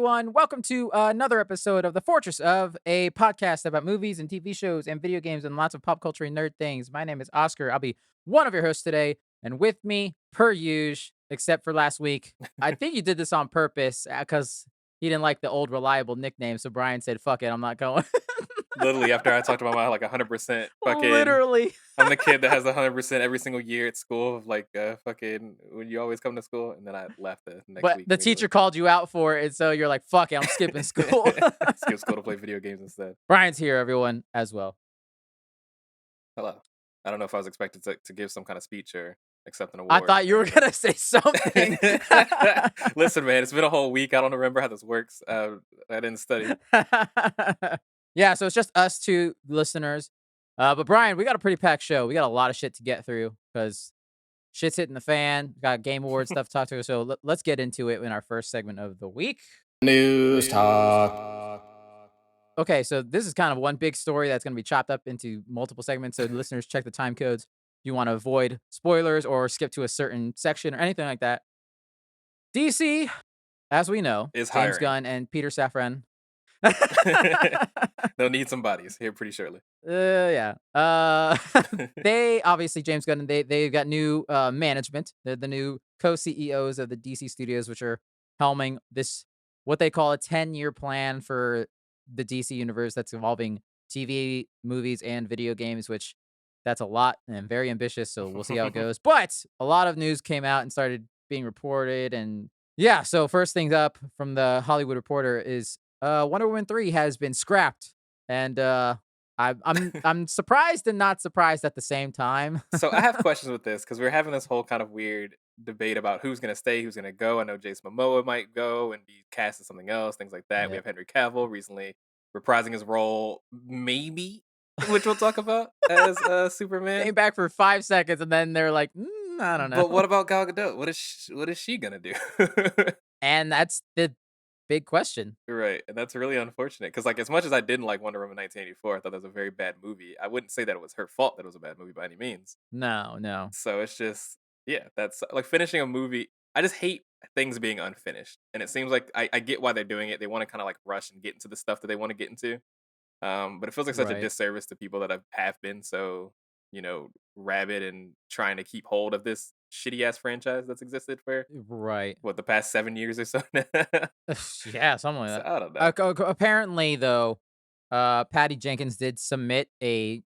everyone. Welcome to another episode of the Fourtress, of a podcast about movies and TV shows and video games and lots of pop culture and nerd things. My name is Oscar. I'll be one of your hosts today, and with me, per usual, except for last week. I think you did this on purpose because he didn't like the old reliable nickname. So Brian said, "Fuck it, I'm not going." Literally, after I talked about my 100% fucking, Literally. I'm the kid that has 100% every single year at school. Fucking when you always come to school, and then I left the next But week. the teacher called you out for it, and so you're like, "Fuck it, I'm skipping school." Skip school to play video games instead. Brian's here, everyone, as well. Hello. I don't know if I was expected to give some kind of speech or accept an award. I thought you were gonna say something. Listen, man, it's been a whole week. I don't remember how this works. I didn't study. Yeah, so it's just us two listeners. But Brian, we got a pretty packed show. We got a lot of shit to get through because shit's hitting the fan. Got Game Awards stuff to talk to. So let's get into it in our first segment of the week. News talk. Okay, so this is kind of one big story that's going to be chopped up into multiple segments. So listeners, check the time codes. If you want to avoid spoilers or skip to a certain section or anything like that. DC, as we know, Is James hiring. Gunn and Peter Safran. They'll need some bodies here pretty shortly. Yeah. They obviously James Gunn, they've got new management. They're the new co-CEOs of the DC studios, which are helming this what they call a 10-year plan for the DC universe that's involving TV, movies, and video games, which that's a lot and very ambitious. So we'll see how it goes. But a lot of news came out and started being reported, and yeah. So first things up from the Hollywood Reporter is Wonder Woman 3 has been scrapped, and I'm surprised and not surprised at the same time. So I have questions with this because we're having this whole kind of weird debate about who's going to stay, who's going to go. I know Jason Momoa might go and be cast as something else, things like that. We Yeah. have Henry Cavill recently reprising his role, maybe, which we'll talk about, as Superman. Came back for 5 seconds, and then they're like, I don't know. But what about Gal Gadot? What is she gonna do? And that's the big question. Right, and that's really unfortunate because, as much as I didn't like Wonder Woman 1984, I thought that was a very bad movie. I wouldn't say that it was her fault that it was a bad movie by any means. No. So it's just, yeah, that's like finishing a movie. I just hate things being unfinished, and it seems like I get why they're doing it. They want to kind of rush and get into the stuff that they want to get into, but it feels like such a Right. disservice to people that have been so rabid and trying to keep hold of this shitty ass franchise that's existed for Right. the past 7 years or so. Yeah, something like So, that. I don't know. Apparently, though, Patty Jenkins did submit a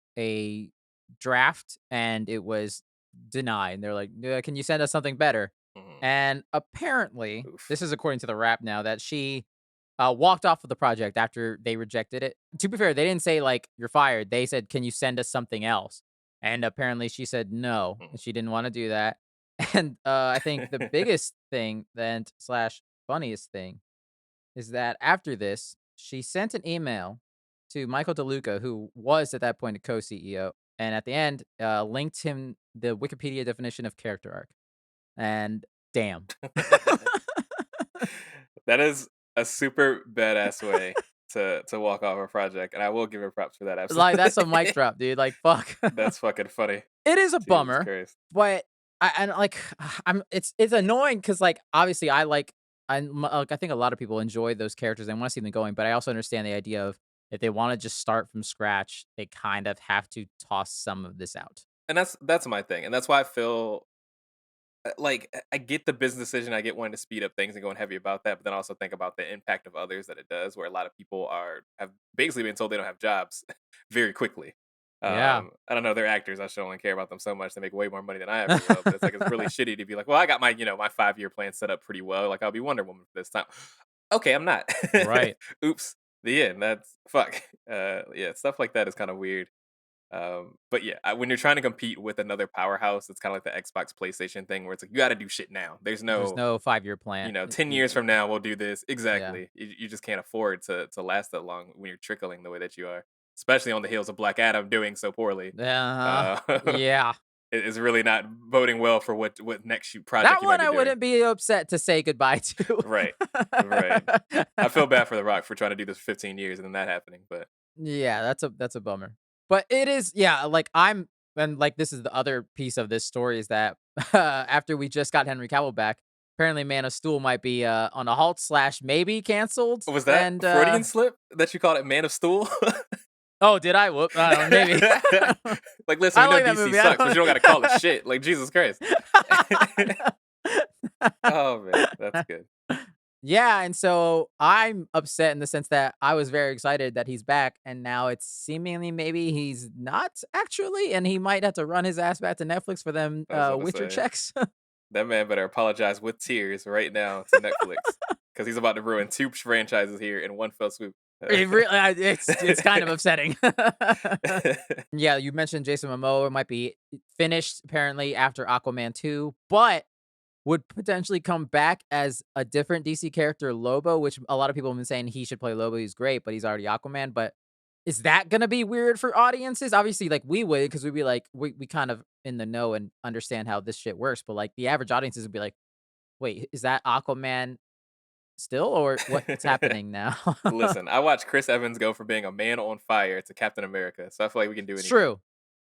draft, and it was denied. They're like, "Can you send us something better?" Mhm. And apparently, Oof. this is according to the Wrap now, that she walked off of the project after they rejected it. To be fair, they didn't say you're fired. They said, "Can you send us something else?" And apparently, she said no, and she didn't want to do that. And I think the biggest thing then slash funniest thing is that after this, she sent an email to Michael DeLuca, who was at that point a co-CEO, and at the end linked him the Wikipedia definition of character arc. And damn. That is a super badass way to walk off a project, and I will give her props for that. Absolutely, That's a mic drop, dude. Fuck. That's fucking funny. It is a Jesus bummer, Christ. but it's annoying because obviously I think a lot of people enjoy those characters and want to see them going, but I also understand the idea of if they want to just start from scratch, they kind of have to toss some of this out. And that's my thing, and that's why I feel I get the business decision. I get wanting to speed up things and going heavy about that, but then I also think about the impact of others that it does, where a lot of people have basically been told they don't have jobs very quickly. Yeah. I don't know. They're actors. I should only care about them so much. They make way more money than I ever will. But it's really shitty to be like, well, I got my my 5-year plan set up pretty well. I'll be Wonder Woman for this time. Okay, I'm not. Right. Oops. The end. That's fuck. Yeah, stuff like that is kind of weird. But yeah, when you're trying to compete with another powerhouse, it's kind of like the Xbox PlayStation thing where it's like you got to do shit now. There's There's no 5-year plan. 10 years from now we'll do this. Exactly. You just can't afford to last that long when you're trickling the way that you are, especially on the heels of Black Adam doing so poorly. Yeah. It's really not boding well for what next project That you one might be I doing. wouldn't be upset to say goodbye to. Right. I feel bad for The Rock for trying to do this for 15 years and then that happening, but Yeah, that's a bummer. But it is, yeah, this is the other piece of this story is that after we just got Henry Cavill back, apparently Man of Steel might be on a halt / maybe canceled. Was that And Freudian slip that you called it Man of Stool? oh, did I? Whoop, I don't know, maybe. Like, listen, I we know like that DC movie. sucks, but you don't got to call it shit. Like, Jesus Christ. Oh man, that's good. Yeah, and so I'm upset in the sense that I was very excited that he's back, and now it's seemingly maybe he's not actually, and he might have to run his ass back to Netflix for them I was gonna Witcher say checks. that man better apologize with tears right now to Netflix because he's about to ruin 2 franchises here in one fell swoop. It really, it's kind of upsetting. Yeah, you mentioned Jason Momoa might be finished apparently after Aquaman 2, but would potentially come back as a different DC character, Lobo, which a lot of people have been saying he should play Lobo. He's great, but he's already Aquaman. But is that gonna be weird for audiences? Obviously, like we would, because we'd be like, we kind of in the know and understand how this shit works. But like the average audiences would be like, wait, is that Aquaman still, or what's happening now? Listen, I watched Chris Evans go from being a man on fire to Captain America, so I feel like we can do It's anything. true.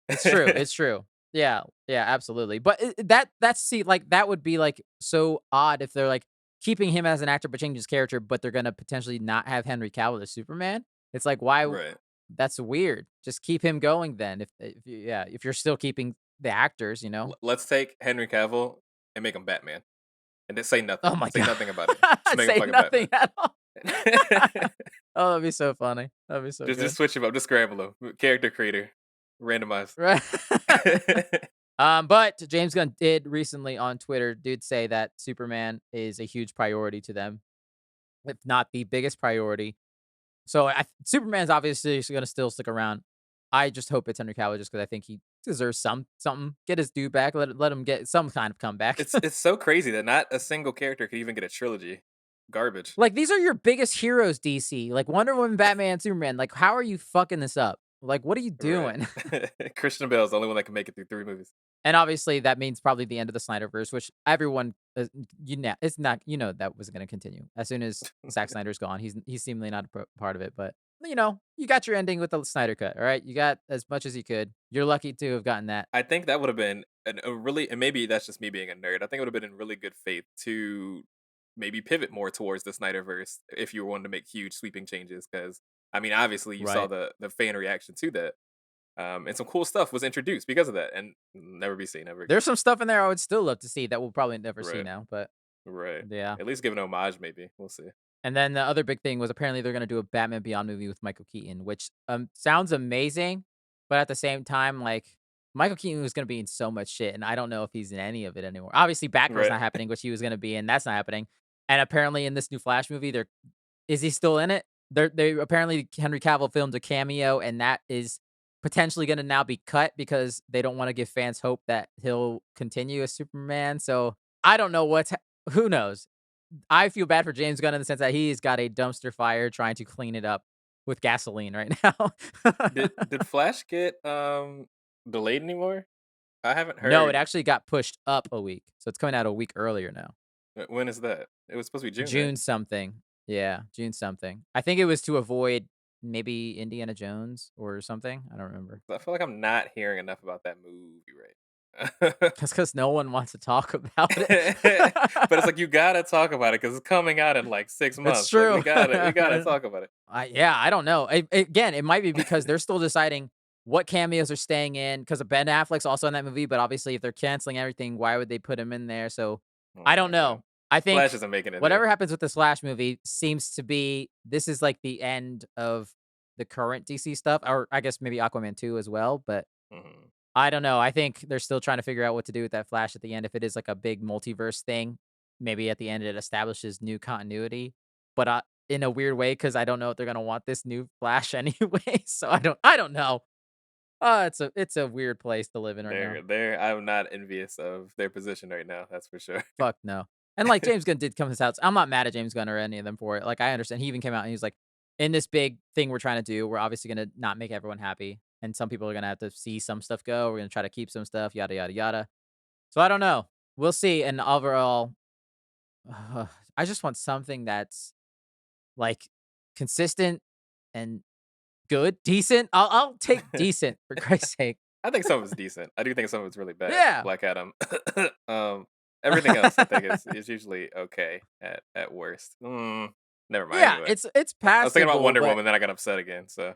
It's true. It's true. Yeah. Yeah, absolutely. But that's see, like that would be like so odd if they're like keeping him as an actor but changing his character, but they're gonna potentially not have Henry Cavill as Superman. It's like Right. that's weird. Just keep him going then. If you're still keeping the actors, Let's take Henry Cavill and make him Batman, and just say nothing. Oh my Say god. nothing about it. Just make him Say fucking nothing Batman. at all. Oh, that'd be so funny. That'd be so Just good. just switch him up. Just scramble him. Character creator, randomized. Right. But James Gunn did recently on Twitter did say that Superman is a huge priority to them, if not the biggest priority. So Superman's obviously going to still stick around. I just hope it's Henry Cavill, just because I think he deserves something. Get his due back. Let him get some kind of comeback. It's so crazy that not a single character could even get a trilogy. Garbage. Like these are your biggest heroes, DC. Like Wonder Woman, Batman, Superman. Like how are you fucking this up? Like what are you Right. doing? Christian Bale's the only one that can make it through 3 movies. And obviously that means probably the end of the Snyderverse, which everyone, it's not, that was going to continue as soon as Zack Snyder's gone. He's seemingly not a part of it, but you got your ending with the Snyder cut. All right, you got as much as you could. You're lucky to have gotten that. I think that would have been a really, and maybe that's just me being a nerd. I think it would have been in really good faith to maybe pivot more towards the Snyderverse if you were wanting to make huge sweeping changes. Because I mean, obviously you saw Right. the fan reaction to that, and some cool stuff was introduced because of that, and never be seen ever again. There's some stuff in there I would still love to see that we'll probably never see Right, now, but right. yeah. At least give an homage, maybe. We'll see. And then the other big thing was apparently they're going to do a Batman Beyond movie with Michael Keaton, which sounds amazing, but at the same time, like Michael Keaton was going to be in so much shit, and I don't know if he's in any of it anymore. Obviously, Batgirl's Right. not happening, which he was going to be in. That's not happening. And apparently, in this new Flash movie, is he still in it? They apparently Henry Cavill filmed a cameo, and that is potentially going to now be cut because they don't want to give fans hope that he'll continue as Superman. So I don't know who knows. I feel bad for James Gunn in the sense that he's got a dumpster fire trying to clean it up with gasoline right now. Did Flash get delayed anymore? I haven't heard. No, it actually got pushed up a week. So it's coming out a week earlier now. When is that? It was supposed to be June. June Right? something. Yeah, June something. I think it was to avoid maybe Indiana Jones or something. I don't remember. I feel like I'm not hearing enough about that movie right. That's because no one wants to talk about it. But it's like you gotta talk about it because it's coming out in like 6 months. It's true. Like, we gotta talk about it. I don't know. Again, it might be because they're still deciding what cameos are staying in because Ben Affleck's also in that movie. But obviously, if they're canceling everything, why would they put him in there? So I don't man. know. I think Flash isn't making it. whatever happens with this Flash movie seems to be this is like the end of the current DC stuff, or I guess maybe Aquaman 2 as well. But Mhm. I don't know. I think they're still trying to figure out what to do with that Flash at the end. If it is like a big multiverse thing, maybe at the end it establishes new continuity, but in a weird way because I don't know if they're gonna want this new Flash anyway. So I don't know. It's a weird place to live in right now. I'm not envious of their position right now. That's for sure. Fuck no. And like James Gunn did come to this house. I'm not mad at James Gunn or any of them for it. Like I understand. He even came out and he was like, in this big thing we're trying to do, we're obviously gonna not make everyone happy. And some people are gonna have to see some stuff go. We're gonna try to keep some stuff, yada yada yada. So I don't know. We'll see. And overall, I just want something that's like consistent and good, decent. I'll take decent for Christ's sake. I think some of it's decent. I do think some of it's really bad. Yeah. Black Adam. Everything else, I think, is usually okay at worst. Never mind. Yeah, Anyway, it's I was thinking about passable, Wonder but Woman, then I got upset again. So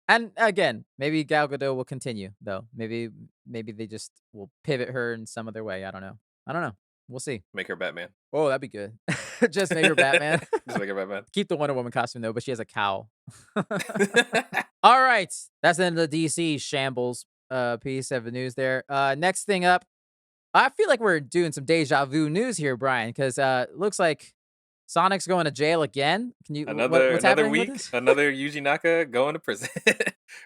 and again, maybe Gal Gadot will continue though. Maybe they just will pivot her in some other way. I don't know. I don't know. We'll see. make her Batman. Oh, that'd be good. Just make her Batman. Just make her Batman. Keep the Wonder Woman costume though, but she has a cowl. All right, that's the end of the DC shambles piece of the news there. Next thing up, I feel like we're doing some deja vu news here, Brian, because looks like Sonic's going to jail again. Can you what's Another happening with week, this? another Yuji Naka going to prison.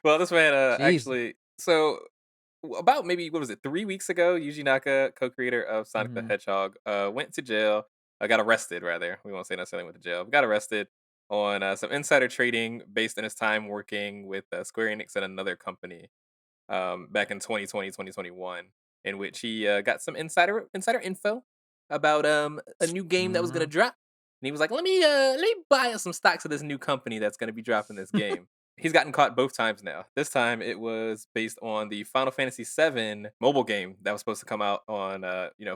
Well, this man Jeez. actually. So about maybe what was it 3 weeks ago? Yuji Naka, co-creator of Sonic the Mhm. Hedgehog, went to jail. Got arrested rather. We won't say necessarily went to jail. But got arrested on some insider trading based on his time working with Square Enix and another company back in 2020, 2021, in which he got some insider info about a new game that was gonna Mhm. drop. And he was like, let me buy some stocks of this new company that's gonna be dropping this game. He's gotten caught both times now. This time it was based on the Final Fantasy VII mobile game that was supposed to come out on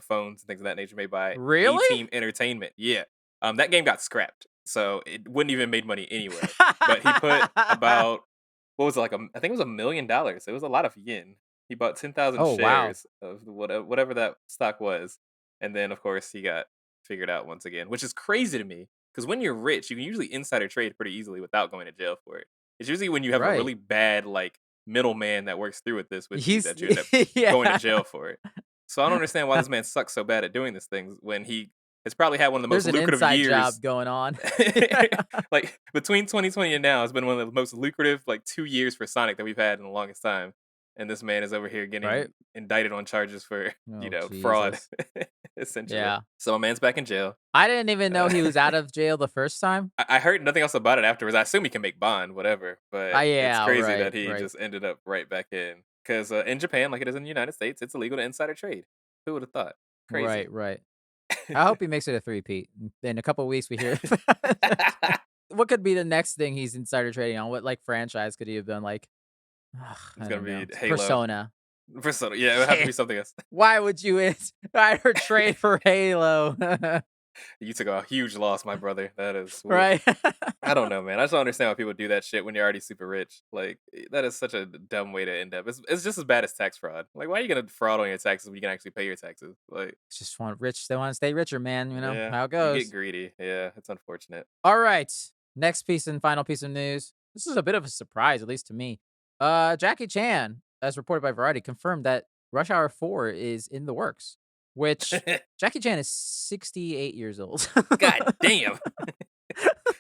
phones and things of that nature made by A Really? Team Entertainment. Yeah. That game got scrapped. So it wouldn't even made money anyway. But he put about what was it, like I think it was $1 million. It was a lot of yen. He bought 10,000 Oh, wow. shares of whatever that stock was, and then of course he got figured out once again, which is crazy to me because when you're rich, you can usually insider trade pretty easily without going to jail for it. It's usually when you have a Right. really bad like middleman that works through with this with you He's that you end up going to yeah. jail for it. So I don't understand why this man sucks so bad at doing these things when he has probably had one of the There's most an lucrative inside years job going on. like between 2020 and now, it's been one of the most lucrative like 2 years for Sonic that we've had in the longest time. And this man is over here Right? getting indicted on charges for Oh, fraud, Jesus. essentially. Yeah. So my man's back in jail. I didn't even know Uh, he was out of jail the first time. I heard nothing else about it afterwards. I assume he can make bond, whatever. But it's Yeah, crazy right, that he right. just ended up right back in. Because in Japan, like it is in the United States, it's illegal to insider trade. Who would have thought? Crazy. Right, right. I hope he makes it a three-peat. In a couple of weeks we hear what could be the next thing he's insider trading on? What like franchise could he have done? Like I It's gonna don't know. be It's Halo. Persona. Persona. Yeah, it would have to be something else. Why would you insider trade for Halo? You took a huge loss, my brother. That is, oof. Right? I don't know, man. I just don't understand why people do that shit when you're already super rich. Like that is such a dumb way to end up. It's just as bad as tax fraud. Like, why are you gonna fraud on your taxes when you can actually pay your taxes? Like, Just want rich. They want to stay richer, man. You know yeah, how it you get goes. greedy. Yeah, it's unfortunate. All right. Next piece and final piece of news. This is a bit of a surprise, at least to me. Jackie Chan, as reported by Variety, confirmed that Rush Hour 4 is in the works, which Jackie Chan is 68 years old. God damn.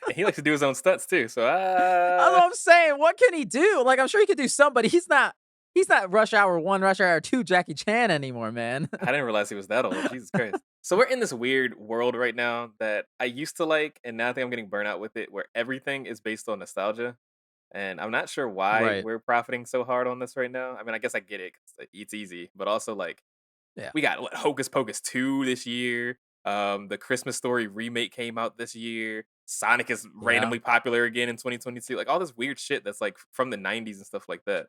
And he likes to do his own stunts too. So That's what I'm saying. What can he do? Like, I'm sure he could do some, but he's not Rush Hour 1, Rush Hour 2 Jackie Chan anymore, man. I didn't realize he was that old. Jesus Christ. So we're in this weird world right now that I used to like, and now I think I'm getting burnt out with it, where everything is based on nostalgia. And I'm not sure why Right. we're profiting so hard on this right now. I mean, I guess I get it 'cause it's easy, but also like Yeah. we got what, Hocus Pocus 2 this year. The Christmas Story remake came out this year. Sonic is Yeah. randomly popular again in 2022. Like all this weird shit that's like from the 90s and stuff like that.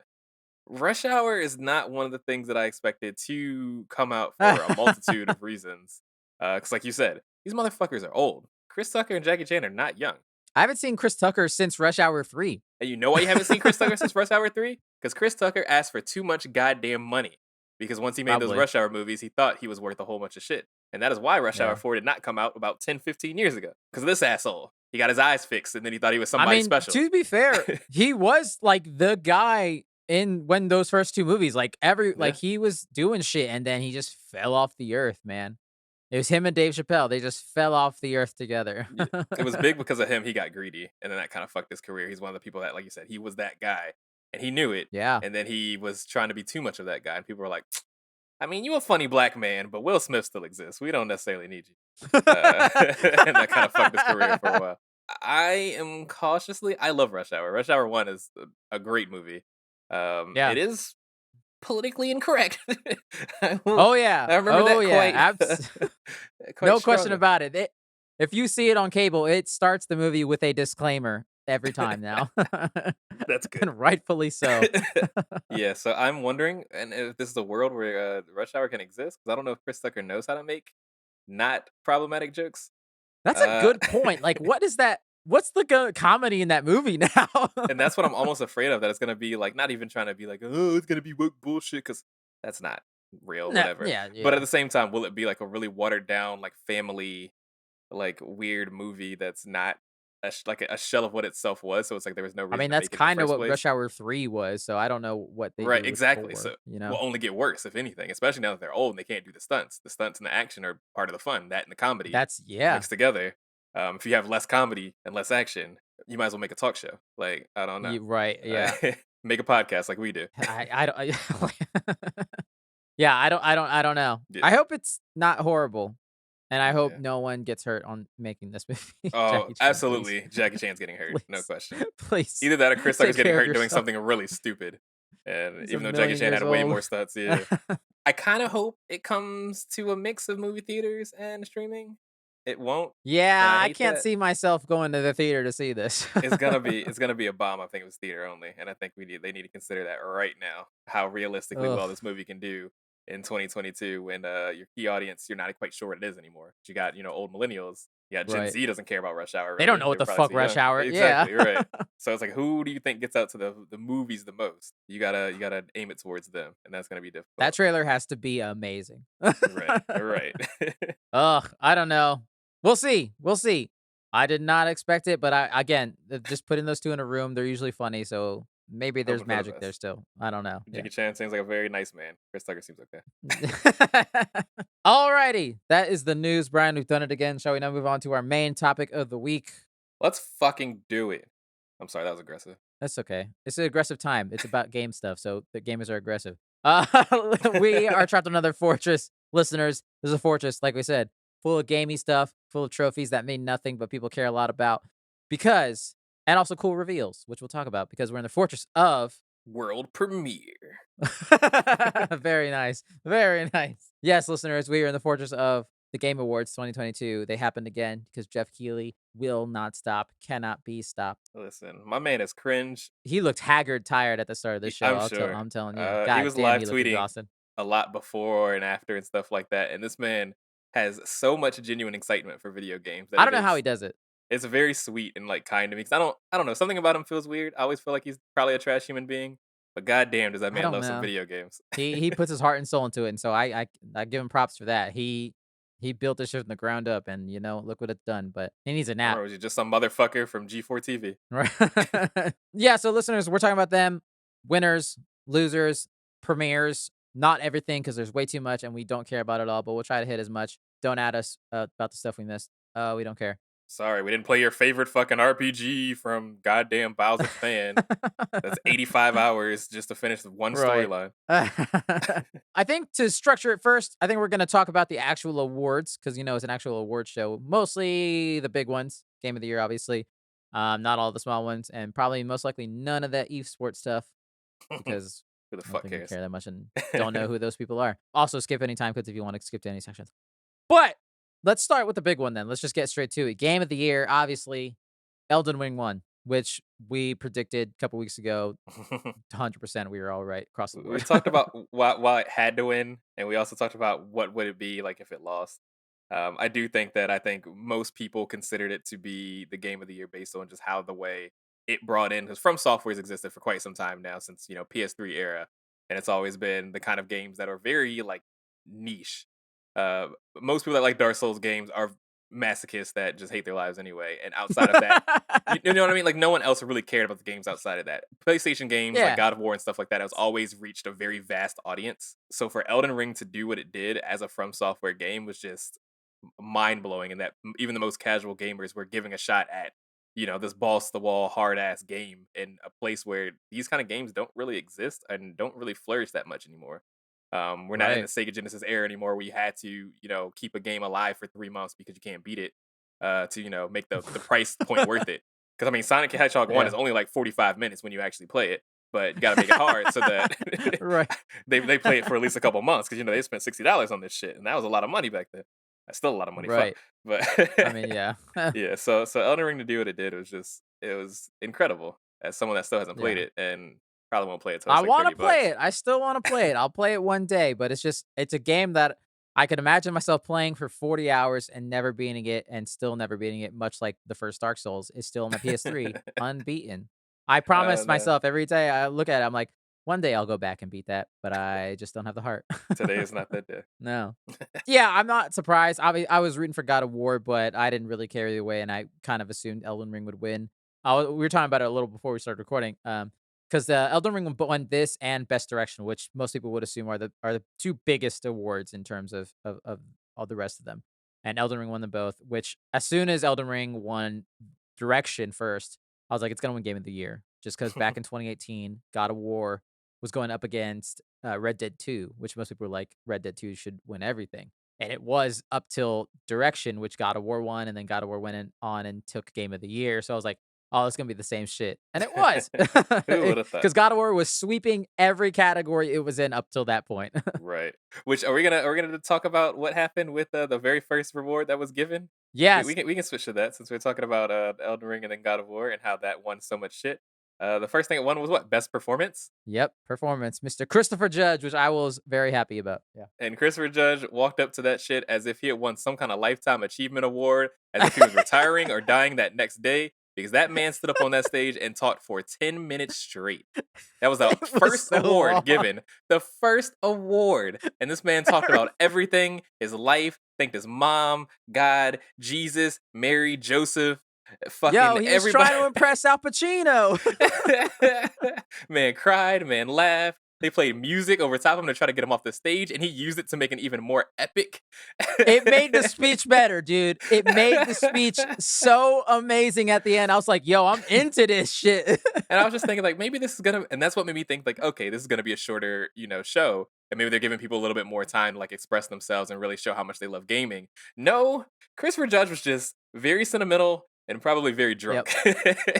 Rush Hour is not one of the things that I expected to come out for a multitude of reasons. Because, like you said, these motherfuckers are old. Chris Tucker and Jackie Chan are not young. I haven't seen Chris Tucker since Rush Hour 3. And you know why you haven't seen Chris Tucker since Rush Hour 3? Because Chris Tucker asked for too much goddamn money. Because once he made those Probably. Rush Hour movies, he thought he was worth a whole bunch of shit. And that is why Rush Hour Yeah. 4 did not come out about 10, 15 years ago. Because of this asshole. He got his eyes fixed and then he thought he was somebody I mean, special. to be fair, he was like the guy in when those first two movies, like Yeah. he was doing shit and then he just fell off the earth, man. It was him and Dave Chappelle. They just fell off the earth together. Yeah, it was big because of him. He got greedy, and then that kind of fucked his career. He's one of the people that, like you said, he was that guy, and he knew it. Yeah. And then he was trying to be too much of that guy, and people were like, "I mean, you a funny black man, but Will Smith still exists. We don't necessarily need you." And that kind of fucked his career for a while. I am cautiously. I love Rush Hour. Rush Hour 1 is a great movie. Yeah. It is politically incorrect. Oh yeah. I remember oh that yeah. quite No question strongly. about it. If you see it on cable, it starts the movie with a disclaimer. every time now. That's good. And rightfully so. Yeah, so I'm wondering, and if this is a world where Rush Hour can exist, because I don't know if Chris Tucker knows how to make not problematic jokes. That's a Uh, good point. Like, what is that? What's the comedy in that movie now? and that's what I'm almost afraid of. That it's gonna be like not even trying to be like, oh, it's gonna be woke bullshit, because that's not real, Nah, whatever. yeah, But at yeah. the same time, will it be like a really watered down, like family, like weird movie that's not like a shell of what itself was? So it's like there was no I reason mean, to that's make it in the kind of first what place. Rush Hour 3 was, so I don't know what they Right, do with exactly. 4, So you will know? only get worse if anything, especially now that they're old and they can't do the stunts. The stunts and the action are part of the fun. That and the comedy Yeah. mixed together. If you have less comedy and less action, you might as well make a talk show. Like I don't know, You right, yeah. make a podcast like we do. I don't Yeah, I don't know. Yeah, I hope it's not horrible, and I hope yeah. no one gets hurt on making this movie. Oh, Jackie Chan, please. absolutely. Jackie Chan's getting hurt, no Please. question. Please. Either that or Chris Take Tucker's getting care of hurt doing yourself. something really stupid. And He's a even though Jackie million Chan years had way old. more stunts, yeah. I kind of hope it comes to a mix of movie theaters and streaming. It won't, and Yeah, I I hate can't that. see myself going to the theater to see this. It's gonna be a bomb. I think it was theater only, and I think they need to consider that right now. How realistically Ugh. well this movie can do in 2022 when your key audience you're not quite sure what it is anymore. You got old millennials. Yeah, Gen Right. Z doesn't care about Rush Hour They don't really. know what They're the probably fuck too Rush young. Hour. Yeah. Exactly right. So it's like who do you think gets out to the movies the most? You gotta aim it towards them, and that's gonna be That difficult. trailer has to be amazing. Right. Right. Ugh, I don't know. We'll see. We'll see. I did not expect it, but I again, just putting those two in a room, they're usually funny, so maybe there's Hoping for the magic there best. still. I don't know. Yeah. Jackie Chan seems like a very nice man. Chris Tucker seems okay. Alrighty. That is the news, Brian. We've done it again. Shall we now move on to our main topic of the week? Let's fucking do it. I'm sorry, that was aggressive. That's okay. It's an aggressive time. It's about game stuff, so the gamers are aggressive. We are trapped in another fortress, listeners. There's a fortress, like we said, full of gamey stuff, full of trophies that mean nothing, but people care a lot about because, and also cool reveals, which we'll talk about because we're in the fortress of. World premiere. Very nice. Very nice. Yes, listeners, we are in the fortress of the Game Awards 2022. They happened again because Jeff Keighley will not stop, cannot be stopped. Listen, my man is cringe. He looked haggard, tired at the start of this show. I'm sure. I'm telling you. He God was damn, live he looked tweeting exhausted. a lot before and after and stuff like that. And this man has so much genuine excitement for video games that I don't know how he does it. it's very sweet and like kind to me. 'Cause I don't know. Something about him feels weird. I always feel like he's probably a trash human being. But goddamn, does that I man don't love some know. video games? He puts his heart and soul into it, and so I give him props for that. He built this shit from the ground up, and look what it's done. But he needs a nap. Or was he just some motherfucker from G4 TV? Right. Yeah, so listeners, we're talking about them. Winners, losers, premieres, not everything because there's way too much and we don't care about it all, but we'll try to hit as much. Don't add us about the stuff we missed. We don't care. Sorry, we didn't play your favorite fucking RPG from goddamn Bowser Fan. That's 85 hours just to finish the one Right. storyline. I think to structure it first, I think we're going to talk about the actual awards because, it's an actual award show. Mostly the big ones. Game of the Year, obviously. Not all the small ones. And probably most likely none of that esports stuff because Who the I don't fuck think we cares? care that much and don't know who those people are. Also, skip any time codes if you want to skip to any sections. But let's start with the big one then. Let's just get straight to it. Game of the Year, obviously, Elden Ring won, which we predicted a couple weeks ago. 100% we were all right across the We board. talked about why it had to win, and we also talked about what would it be like if it lost. I think most people considered it to be the game of the year based on just how the way it brought in, because From Software's existed for quite some time now, since PS3 era, and it's always been the kind of games that are very like niche. Uh, Most people that like Dark Souls games are masochists that just hate their lives anyway, and outside of that, you know what I mean? Like no one else really cared about the games outside of that. PlayStation games like Yeah. God of War and stuff like that has always reached a very vast audience. So for Elden Ring to do what it did as a From Software game was just mind blowing, and that even the most casual gamers were giving a shot at this balls to the wall hard ass game in a place where these kind of games don't really exist and don't really flourish that much anymore. We're not in the Right. Sega Genesis era anymore where you had to keep a game alive for 3 months because you can't beat it to make the price point worth it. Because I mean, Sonic the Hedgehog 1 Yeah. is only like 45 minutes when you actually play it, but you got to make it hard so that Right. they play it for at least a couple months because they spent $60 on this shit, and that was a lot of money back then. That's still a lot of money, fuck. Right. But I mean, yeah. yeah, so Elden Ring to do what it did was just it was incredible as someone that still hasn't played Yeah. it and probably won't play it till I it's like wanna 30 play bucks. it. I still wanna play it. I'll play it one day, but it's a game that I could imagine myself playing for 40 hours and never beating it and still never beating it, much like the first Dark Souls is still on my PS3 unbeaten. I Oh, promise no. myself every day I look at it, I'm like, "One day I'll go back and beat that," but I just don't have the heart. Today is not that day. No. Yeah, I'm not surprised. I was rooting for God of War, but I didn't really care either way, and I kind of assumed Elden Ring would win. We were talking about it a little before we started recording, because Elden Ring won this and Best Direction, which most people would assume are the two biggest awards in terms of all the rest of them. And Elden Ring won them both. Which as soon as Elden Ring won Direction first, I was like, it's gonna win Game of the Year, just because back in 2018, God of War was going up against Red Dead 2, which most people were like, Red Dead 2 should win everything. And it was up till Direction, which God of War won, and then God of War on and took Game of the Year. So I was like, oh, it's gonna be the same shit. And it was. Who would have thought? Because God of War was sweeping every category it was in up till that point. Right. Which are we gonna talk about what happened with the very first reward that was given? We Yes. can switch to that since we're talking about Elden Ring and then God of War and how that won so much shit. The first thing it won was what? Best performance? Yep. Performance. Mr. Christopher Judge, which I was very happy about. Yeah. And Christopher Judge walked up to that shit as if he had won some kind of lifetime achievement award, as if he was retiring or dying that next day, because that man stood up on that stage and talked for 10 minutes straight. That was the It was first so award long. given. The first award. And this man talked about everything, his life, thanked his mom, God, Jesus, Mary, Joseph, Yo, fucking he was everybody. trying to impress Al Pacino. Man cried, man laughed. They played music over top of him to try to get him off the stage, and he used it to make an even more epic. It made the speech better, dude. It made the speech so amazing at the end. I was like, yo, I'm into this shit. And I was just thinking, like, maybe this is gonna, and that's what made me think, like, okay, this is gonna be a shorter, show, and maybe they're giving people a little bit more time to like express themselves and really show how much they love gaming. No, Christopher Judge was just very sentimental and probably very Yep. drunk.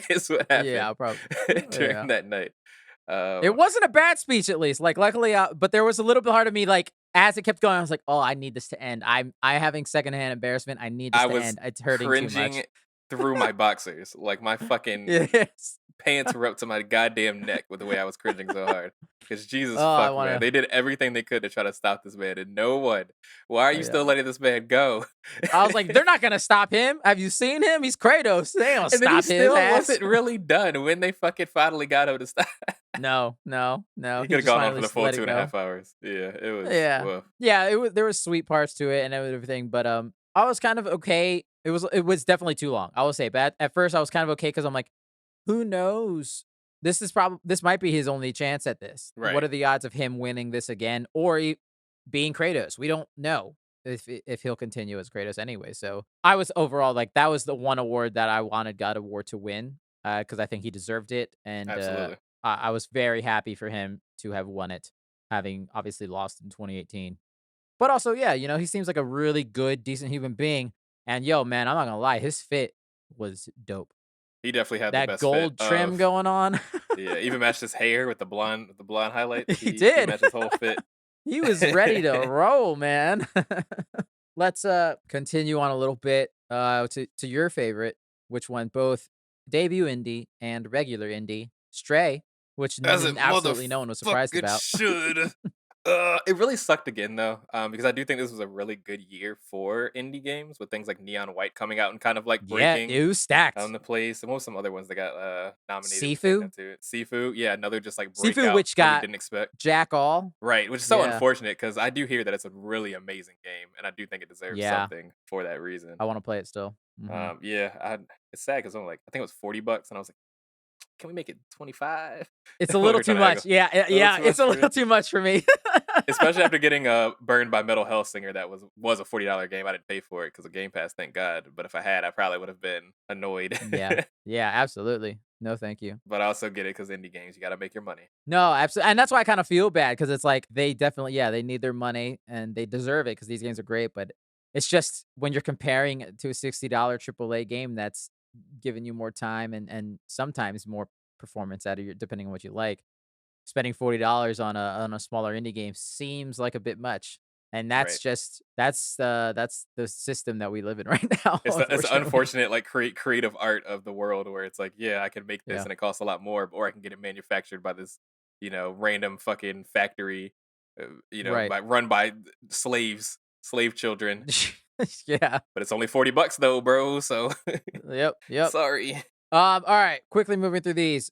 Is what Yeah, happened probably. during Yeah. that night. It wasn't a bad speech, at least. Like, luckily, but there was a little bit hard of me. Like, as it kept going, I was like, "Oh, I need this to end. I having secondhand embarrassment. I need this I to was end. It's hurting too much." cringing through my boxers, like my fucking Yes. pants were up to my goddamn neck with the way I was cringing so hard. Because Jesus Oh, I fuck, man. wanna. They did everything they could to try to stop this man, and no one. Why are you still Yeah. letting this man go? I was like, "They're not gonna stop him. Have you seen him? He's Kratos. They don't And then he stop his still ass." wasn't really done when they fucking finally got him to stop. No, no, no. He He could have just gone on for finally the full let two it and a go. half hours. Yeah, it was Yeah. woof. Yeah, it was there was sweet parts to it and everything, but, I was kind of okay. It was definitely too long, I will say, but at first I was kind of okay because 'cause I'm like, "Who knows? This might be his only chance at this. What Right. are the odds of him winning this again or being Kratos? We don't know if he'll continue as Kratos anyway." So, I was overall like, that was the one award that I wanted God of War to win, because I think he deserved it, and, Absolutely. I was very happy for him to have won it, having obviously lost in 2018. But also, yeah, he seems like a really good, decent human being. And yo, man, I'm not gonna lie, his fit was dope. He definitely had the That best fit gold trim of, going on. yeah, even matched his hair with the blonde highlights. He He did. matched his whole fit. He was ready to roll, man. Let's continue on a little bit to your favorite, which won both debut indie and regular indie, Stray, which As it absolutely no one was surprised motherfucking about. should. It really sucked again though, because I do think this was a really good year for indie games with things like Neon White coming out and kind of like Yeah, breaking it was stacked. the place, and what were some other ones that got nominated and came Sifu, into it? Sifu, yeah, another just like Sifu, breakout which that we got didn't expect. Jack All. Right, which is so Yeah, unfortunate because I do hear that it's a really amazing game, and I do think it deserves yeah. something for that reason. I want to play it still. Yeah, it's sad because I'm like, I think it was $40, and I was like, can we make it 25? It's a When we little were too trying to haggle. much. Yeah, A little yeah. too It's much a for me. little too much for me. Especially after getting burned by Metal Hellsinger, that was a $40 game. I didn't pay for it because of Game Pass, thank God. But if I had, I probably would have been annoyed. Yeah, yeah, absolutely. No, thank you. But I also get it because indie games, you got to make your money. No, absolutely, and that's why I kind of feel bad because it's like they definitely, yeah, they need their money and they deserve it because these games are great. But it's just when you're comparing it to a $60 AAA game that's giving you more time and sometimes more performance out of your depending on what you like. Spending $40 on a smaller indie game seems like a bit much. And Right. that's the system that we live in right now, It's the unfortunately. unfortunate like creative art of the world where it's like, yeah, I can make this Yeah. and it costs a lot more, or I can get it manufactured by this, random fucking factory, Right. by run by slave children. Yeah. But it's only $40 though, bro. So Yep. Yep. sorry. All right, quickly moving through these.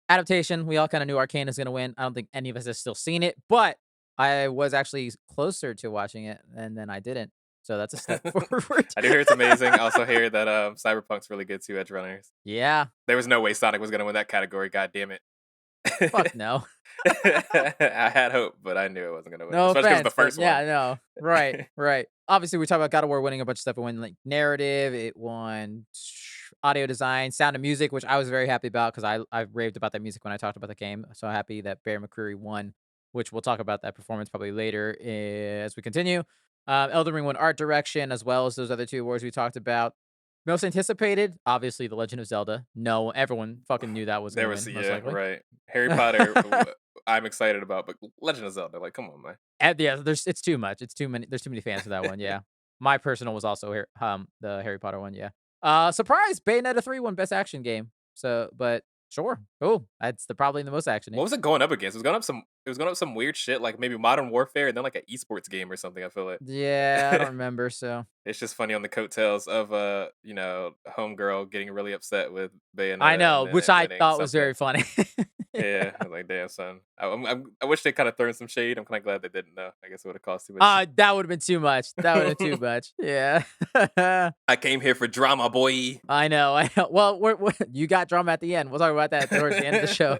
Adaptation. We all kind of knew Arcane is gonna win. I don't think any of us has still seen it, but I was actually closer to watching it, and then I didn't. So that's a step forward. I do hear it's amazing. I also hear that Cyberpunk's really good too, Edge Runners. Yeah. There was no way Sonic was gonna win that category, god damn Fuck it. no. I had hope, but I knew it wasn't gonna win. No Especially because the offense, but first one. yeah, no. Right. Right. Obviously, we talk about God of War winning a bunch of stuff. It won like narrative. It won audio design, sound and music, which I was very happy about because I raved about that music when I talked about the game. So happy that Bear McCreary won, which we'll talk about that performance probably later as we continue. Elden Ring won art direction as well as those other two awards we talked about. Most anticipated, obviously, The Legend of Zelda. No, everyone fucking knew that was There gonna was win, most likely. right. Harry Potter I'm excited about, but Legend of Zelda, like come on, man. Yeah, it's too much. It's too many. There's too many fans for that one. Yeah, my personal was also the Harry Potter one. Yeah. Surprise! Bayonetta 3 won Best Action Game. So, but sure, cool. That's probably the most actiony. What was it going up against? It was going up some weird shit like maybe Modern Warfare and then like an esports game or something, I feel like. Yeah, I don't remember. So It's just funny on the coattails of homegirl getting really upset with I Bayonetta and know, then which it I winning thought was something. very funny. Yeah, I was like, damn son. I wish they kind of thrown some shade. I'm kind of glad they didn't though. I guess it would have cost too much. That would have been too much. That would have been too much. Yeah. I came here for drama, boy. I know. I know. Well, you got drama at the end. We'll talk about that towards the end of the show.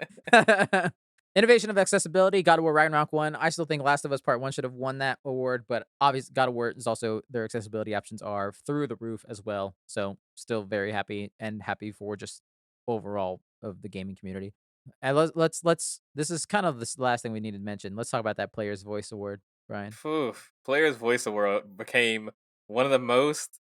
Innovation of accessibility. God of War Ragnarok won. I still think Last of Us Part 1 should have won that award, but obviously God of War is also their accessibility options are through the roof as well. So still very happy for just overall of the gaming community. And let's this is kind of the last thing we need to mention. Let's talk about that Player's Voice Award, Brian. Phew. Player's Voice Award became one of the most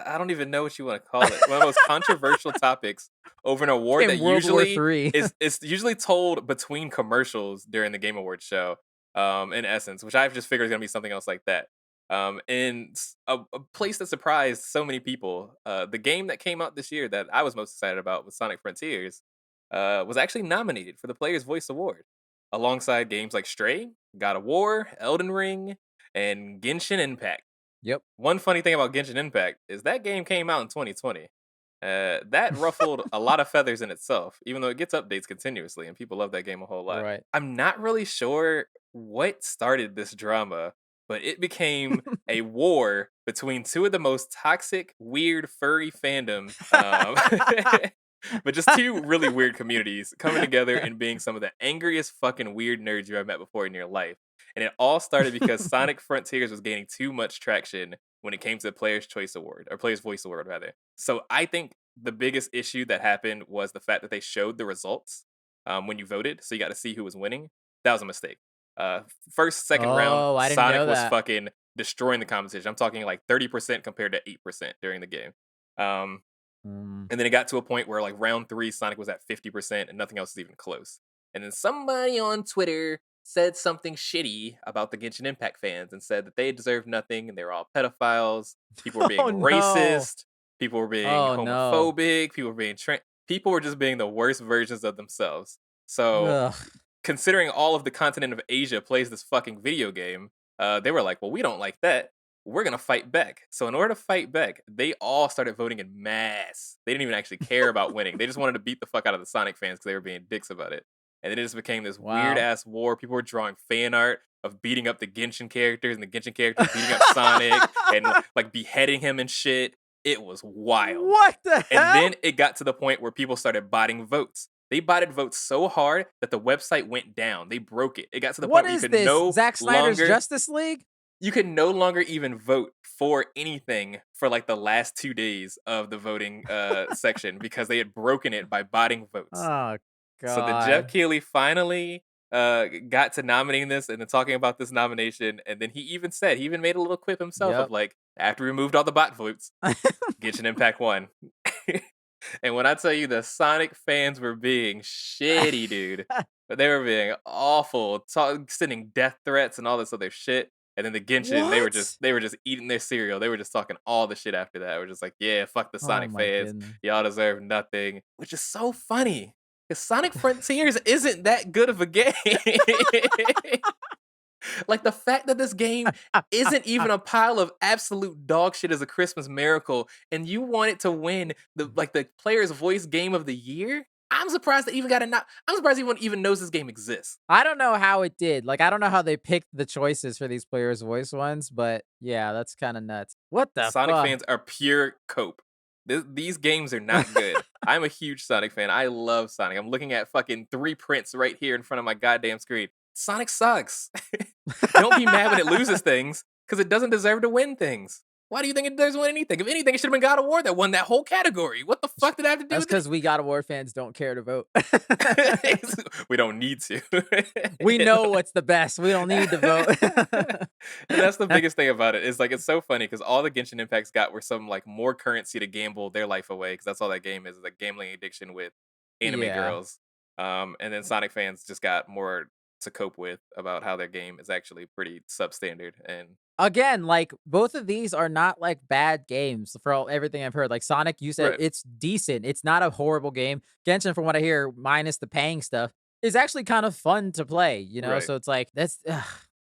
I don't even know what you want to call it. One of the most controversial topics over an award that In World War usually III. is usually told between commercials during the Game Awards show. In essence, which I've just figured is gonna be something else like that. A place that surprised so many people. The game that came out this year that I was most excited about was Sonic Frontiers. Was actually nominated for the Player's Voice Award, alongside games like Stray, God of War, Elden Ring, and Genshin Impact. Yep. One funny thing about Genshin Impact is that game came out in 2020. That ruffled a lot of feathers in itself, even though it gets updates continuously and people love that game a whole lot. Right. I'm not really sure what started this drama, but it became a war between two of the most toxic, weird, furry fandom. But just two really weird communities coming together and being some of the angriest fucking weird nerds you ever met before in your life. And it all started because Sonic Frontiers was gaining too much traction when it came to the Player's Choice Award, or Player's Voice Award, rather. So I think the biggest issue that happened was the fact that they showed the results when you voted, so you got to see who was winning. That was a mistake. First, second round, Oh, I didn't Sonic know was that. fucking destroying the competition. I'm talking like 30% compared to 8% during the game. And then it got to a point where like round 3, Sonic was at 50% and nothing else is even close. And then somebody on Twitter said something shitty about the Genshin Impact fans and said that they deserved nothing and they were all pedophiles. People were being Oh, no. racist. People were being Oh, no. homophobic. People were just being the worst versions of themselves. So, Ugh. considering all of the continent of Asia plays this fucking video game, they were like, well, we don't like that. We're going to fight back. So in order to fight back, they all started voting in mass. They didn't even actually care about winning. They just wanted to beat the fuck out of the Sonic fans because they were being dicks about it. And then it just became this weird Wow. ass war. People were drawing fan art of beating up the Genshin characters and the Genshin characters beating up Sonic and like beheading him and shit. It was wild. What the hell? And then it got to the point where people started botting votes. They botted votes so hard that the website went down. They broke it. It got to the What point where is you could this? no Zack Snyder's longer Justice League? you could no longer even vote for anything for like the last 2 days of the voting section because they had broken it by botting votes. Oh, So the Jeff God. Keighley finally got to nominating this and then talking about this nomination, and then he even made a little quip himself Yep. of like, after we removed all the bot votes, Genshin Impact won. And when I tell you the Sonic fans were being shitty, dude, but they were being awful, sending death threats and all this other shit. And then the Genshin, What? they were just eating their cereal. They were just talking all the shit after that. We're just like, yeah, fuck the Oh Sonic my fans. goodness. Y'all deserve nothing, which is so funny. Because Sonic Frontiers isn't that good of a game. Like the fact that this game isn't even a pile of absolute dog shit is a Christmas miracle, and you want it to win the player's voice game of the year. I'm surprised that even got a not. I'm surprised anyone even knows this game exists. I don't know how it did. Like, I don't know how they picked the choices for these players' voice ones, but yeah, that's kind of nuts. What the Sonic fuck? fans are pure cope. These games are not good. I'm a huge Sonic fan. I love Sonic. I'm looking at fucking 3 prints right here in front of my goddamn screen. Sonic sucks. Don't be mad when it loses things, because it doesn't deserve to win things. Why do you think it doesn't win anything? If anything, it should have been God of War that won that whole category. What the fuck did I have to do That's with because we God of War fans don't care to vote. it? We don't need to. We know what's the best. We don't need to vote. And that's the biggest thing about it. Is like it's so funny because all the Genshin impacts got were some like more currency to gamble their life away, because that's all that game is a gambling addiction with anime Yeah. girls. And then Sonic fans just got more to cope with about how their game is actually pretty substandard. And Again, like, both of these are not like bad games for everything I've heard. Like Sonic, you said right, it's decent. It's not a horrible game. Genshin, from what I hear, minus the paying stuff, is actually kind of fun to play, you know? right. So it's like, I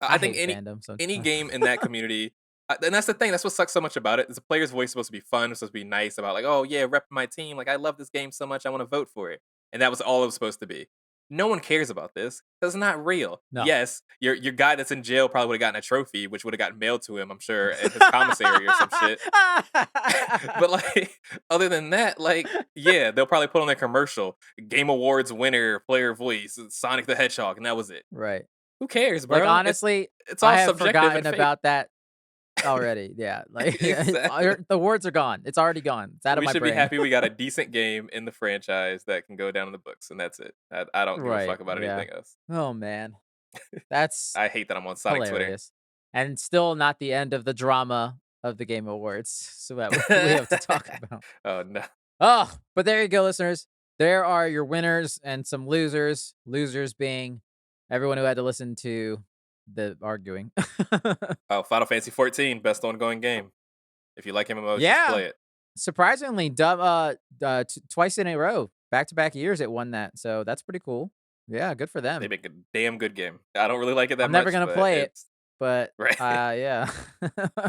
I think hate fandom. So any game in that community, and that's the thing. That's what sucks so much about it. Is the player's voice supposed to be fun, it's supposed to be nice about like, oh yeah, rep my team. Like I love this game so much, I want to vote for it, and that was all it was supposed to be. No one cares about this. That's not real. no. Yes, your guy that's in jail probably would have gotten a trophy, which would have gotten mailed to him, I'm sure, at his commissary or some shit. But like, other than that, like, yeah, they'll probably put on their commercial, Game Awards winner, player voice, Sonic the Hedgehog, and that was it. Right. Who cares, Like, bro? honestly, It's I all have subjective forgotten and fake. about that already. Yeah. Like, Exactly. the words are gone. It's already gone. It's out of We my should be brain. happy we got a decent game in the franchise that can go down in the books, and that's it. I don't give a Right. fuck about Yeah. anything else. Oh, man. That's I hate that I'm on Sonic Twitter. hilarious. And still not the end of the drama of the Game Awards. So that we have to talk about. Oh no. Oh, but there you go, listeners. There are your winners and some losers. Losers being everyone who had to listen to the arguing. Oh, Final Fantasy 14, best ongoing game. If you like MMOs, just Yeah. play it. Surprisingly, twice in a row, back-to-back years, it won that. So that's pretty cool. Yeah, good for They them. make a damn good game. I don't really like it that I'm never much, gonna but play it, it's but right. yeah.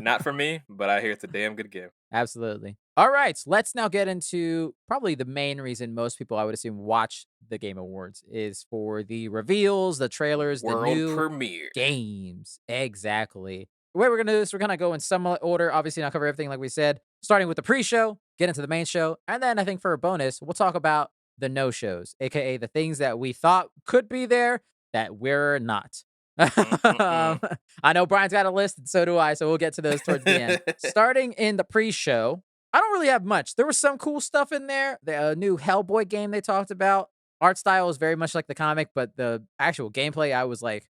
Not for me, but I hear it's a damn good game. Absolutely. All right, let's now get into probably the main reason most people, I would assume, watch the Game Awards is for the reveals, the trailers, the World new premiere. games. Exactly. The way we're going to do this, we're going to go in somewhat order. Obviously, not cover everything like we said, starting with the pre-show, get into the main show, and then I think for a bonus, we'll talk about the no-shows, aka the things that we thought could be there that we're not. Mm-mm-mm. I know Brian's got a list, and so do I, so we'll get to those towards the end. Starting in the pre-show, I don't really have much. There was some cool stuff in there. The new Hellboy game they talked about. Art style is very much like the comic, but the actual gameplay, I was like,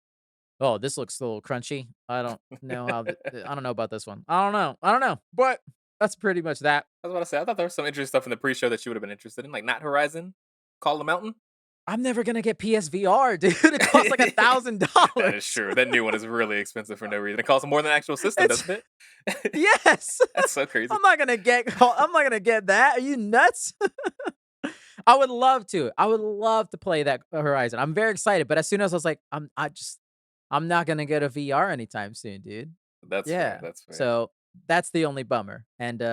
oh, this looks a little crunchy. I don't know how. I don't know about this one. I don't know. But that's pretty much that. I was about to say, I thought there was some interesting stuff in the pre-show that you would have been interested in, like Not Horizon, Call of the Mountain. I'm never gonna get PSVR, dude. It costs like $1,000. That is true. That new one is really expensive for no reason. It costs more than the actual system, It's doesn't it? yes. That's so crazy. I'm not gonna get. I'm not gonna get that. Are you nuts? I would love to. I would love to play that Horizon. I'm very excited, but as soon as I was like, I'm not gonna get a VR anytime soon, dude. That's fair. Yeah. That's fair. So that's the only bummer. And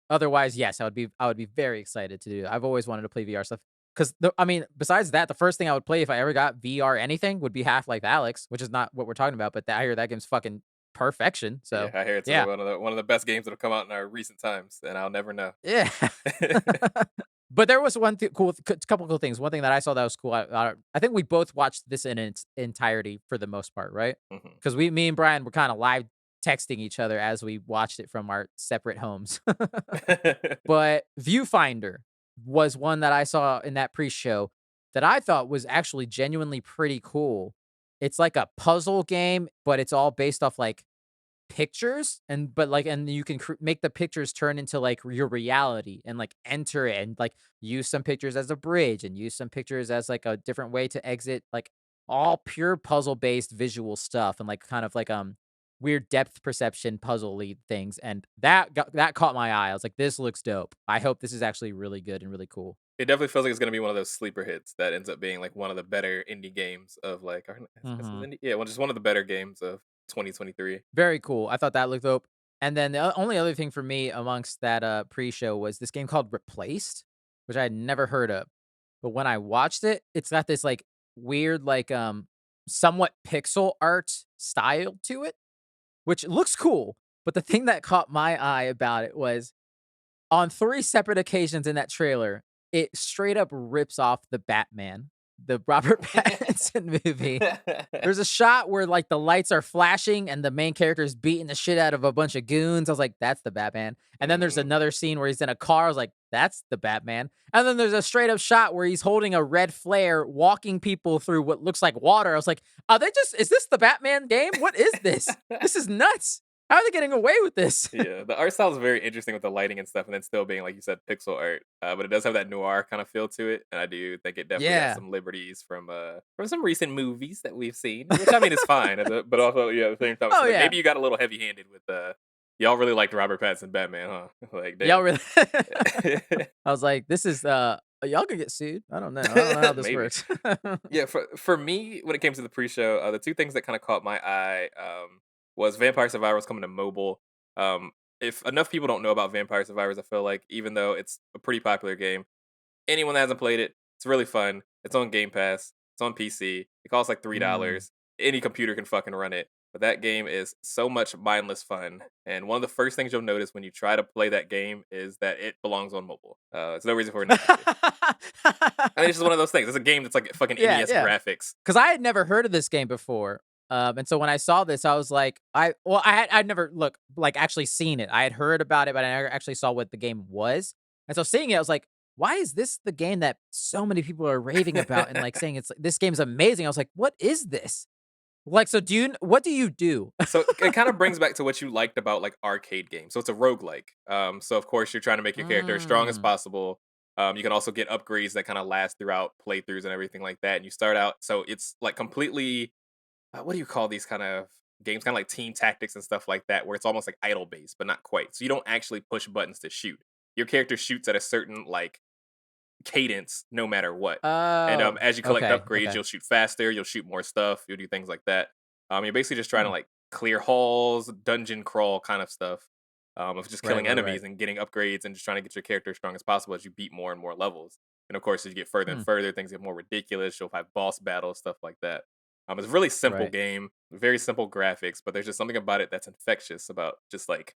otherwise, yes, I would be very excited to do. I've always wanted to play VR stuff. Because I mean, besides that, the first thing I would play if I ever got VR anything would be Half-Life Alyx, which is not what we're talking about, but I hear that game's fucking perfect. So Yeah, I hear it's yeah. one of the best games that have come out in our recent times, and I'll never know. Yeah. But there was one couple cool things. One thing that I saw that was cool. I think we both watched this in its entirety for the most part, right? Mhm. Because me and Brian were kind of live texting each other as we watched it from our separate homes. But Viewfinder was one that I saw in that pre-show that I thought was actually genuinely pretty cool. It's like a puzzle game, but it's all based off like pictures, and you can make the pictures turn into like your reality and like enter it and like use some pictures as a bridge and use some pictures as like a different way to exit, like all pure puzzle based visual stuff and like kind of like weird depth perception puzzle-y things, and that caught my eye. I was like, this looks dope. I hope this is actually really good and really cool. It definitely feels like it's gonna be one of those sleeper hits that ends up being like one of the better indie games of like, is this Hmm. indie? Yeah, well, just one of the better games of 2023. Very cool. I thought that looked dope. And then the only other thing for me amongst that pre-show was this game called Replaced, which I had never heard of. But when I watched it, it's got this like weird, like somewhat pixel art style to it, which looks cool. But the thing that caught my eye about it was on 3 separate occasions in that trailer, it straight up rips off the Batman, the Robert Pattinson movie. There's a shot where, like, the lights are flashing and the main character is beating the shit out of a bunch of goons. I was like, "That's the Batman." And then there's Mhm. another scene where he's in a car. I was like, "That's the Batman." And then there's a straight up shot where he's holding a red flare, walking people through what looks like water. I was like, is this the Batman game? What is this? This is nuts. How are they getting away with this?" Yeah, the art style is very interesting with the lighting and stuff, and then still being like you said, pixel art. But it does have that noir kind of feel to it, and I do think it definitely got Yeah. some liberties from some recent movies that we've seen, which I mean is fine. But also, yeah, at the same time, it's Oh, like yeah. maybe you got a little heavy handed with y'all really liked Robert Pattinson Batman, huh? Like, Y'all damn. really I was like, "This is, y'all could get sued. I don't know. I don't know how this Maybe. works." Yeah, for me, when it came to the pre-show, the two things that kind of caught my eye was Vampire Survivors coming to mobile. Um, if enough people don't know about Vampire Survivors, I feel like even though it's a pretty popular game, anyone that hasn't played it, it's really fun. It's on Game Pass. It's on PC. It costs like Mm. $3. Any computer can fucking run it. But that game is so much mindless fun. And one of the first things you'll notice when you try to play that game is that it belongs on mobile. There's no reason for it not to. I mean, it's just one of those things. It's a game that's like fucking Yeah, NES yeah. graphics. Because I had never heard of this game before, and so when I saw this, I was like, I'd never actually seen it. I had heard about it, but I never actually saw what the game was. And so seeing it, I was like, "Why is this the game that so many people are raving about and like saying this game's amazing?" I was like, "What is this?" Like, so what do you do? So it kind of brings back to what you liked about like arcade games. So it's a roguelike. So of course you're trying to make your character as strong as Mm. possible. You can also get upgrades that kind of last throughout playthroughs and everything like that. And you start out, so it's like completely what do you call these kind of games? Kind of like team tactics and stuff like that, where it's almost like idle based, but not quite. So you don't actually push buttons to shoot. Your character shoots at a certain like cadence no matter what. And Oh, as you collect okay, upgrades, okay. you'll shoot faster, you'll shoot more stuff, you'll do things like that. You're basically just trying to Hmm. like clear halls, dungeon crawl kind of stuff. Of just Right, killing right, right. enemies and getting upgrades and just trying to get your character as strong as possible as you beat more and more levels. And of course, as you get further and Hmm. further, things get more ridiculous. You'll have boss battles, stuff like that. It's a really simple Right. game, very simple graphics, but there's just something about it that's infectious about just like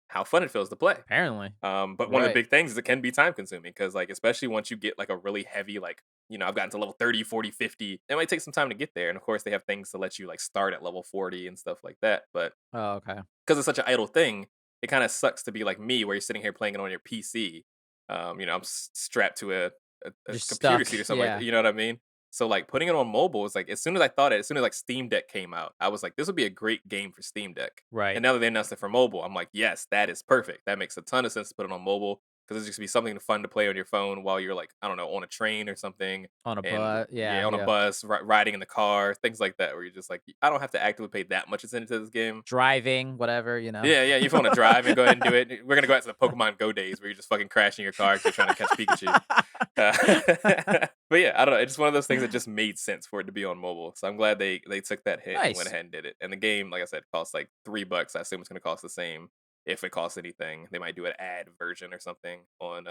how fun it feels to play. Apparently. But one of the Right. big things is it can be time consuming because, like, especially once you get like a really heavy, like, I've gotten to level 30, 40, 50, it might take some time to get there. And of course, they have things to let you like start at level 40 and stuff like that. But Oh, okay. because it's such an idle thing, it kind of sucks to be like me where you're sitting here playing it on your PC. I'm strapped to a Just computer stuck. seat or something like that. Yeah. You know what I mean? So like putting it on mobile was like as soon as like Steam Deck came out, I was like, this would be a great game for Steam Deck. Right. And now that they announced it for mobile, I'm like, yes, that is perfect. That makes a ton of sense to put it on mobile because it's just be something fun to play on your phone while you're like, I don't know, on a train or something, On a and butt. yeah, Yeah, on a yeah. bus, riding in the car, things like that, where you're just like, I don't have to actively pay that much attention to this game. Driving, whatever. Yeah, yeah. If you want to drive and go ahead and do it, we're gonna go out to the Pokemon Go days where you're just fucking crashing your car because you're trying to catch Pikachu. But yeah, I don't know. It's just one of those things that just made sense for it to be on mobile. So I'm glad they took that hit and went Nice. ahead and did it. And the game, like I said, costs like $3. I assume it's gonna cost the same if it costs anything. They might do an ad version or something on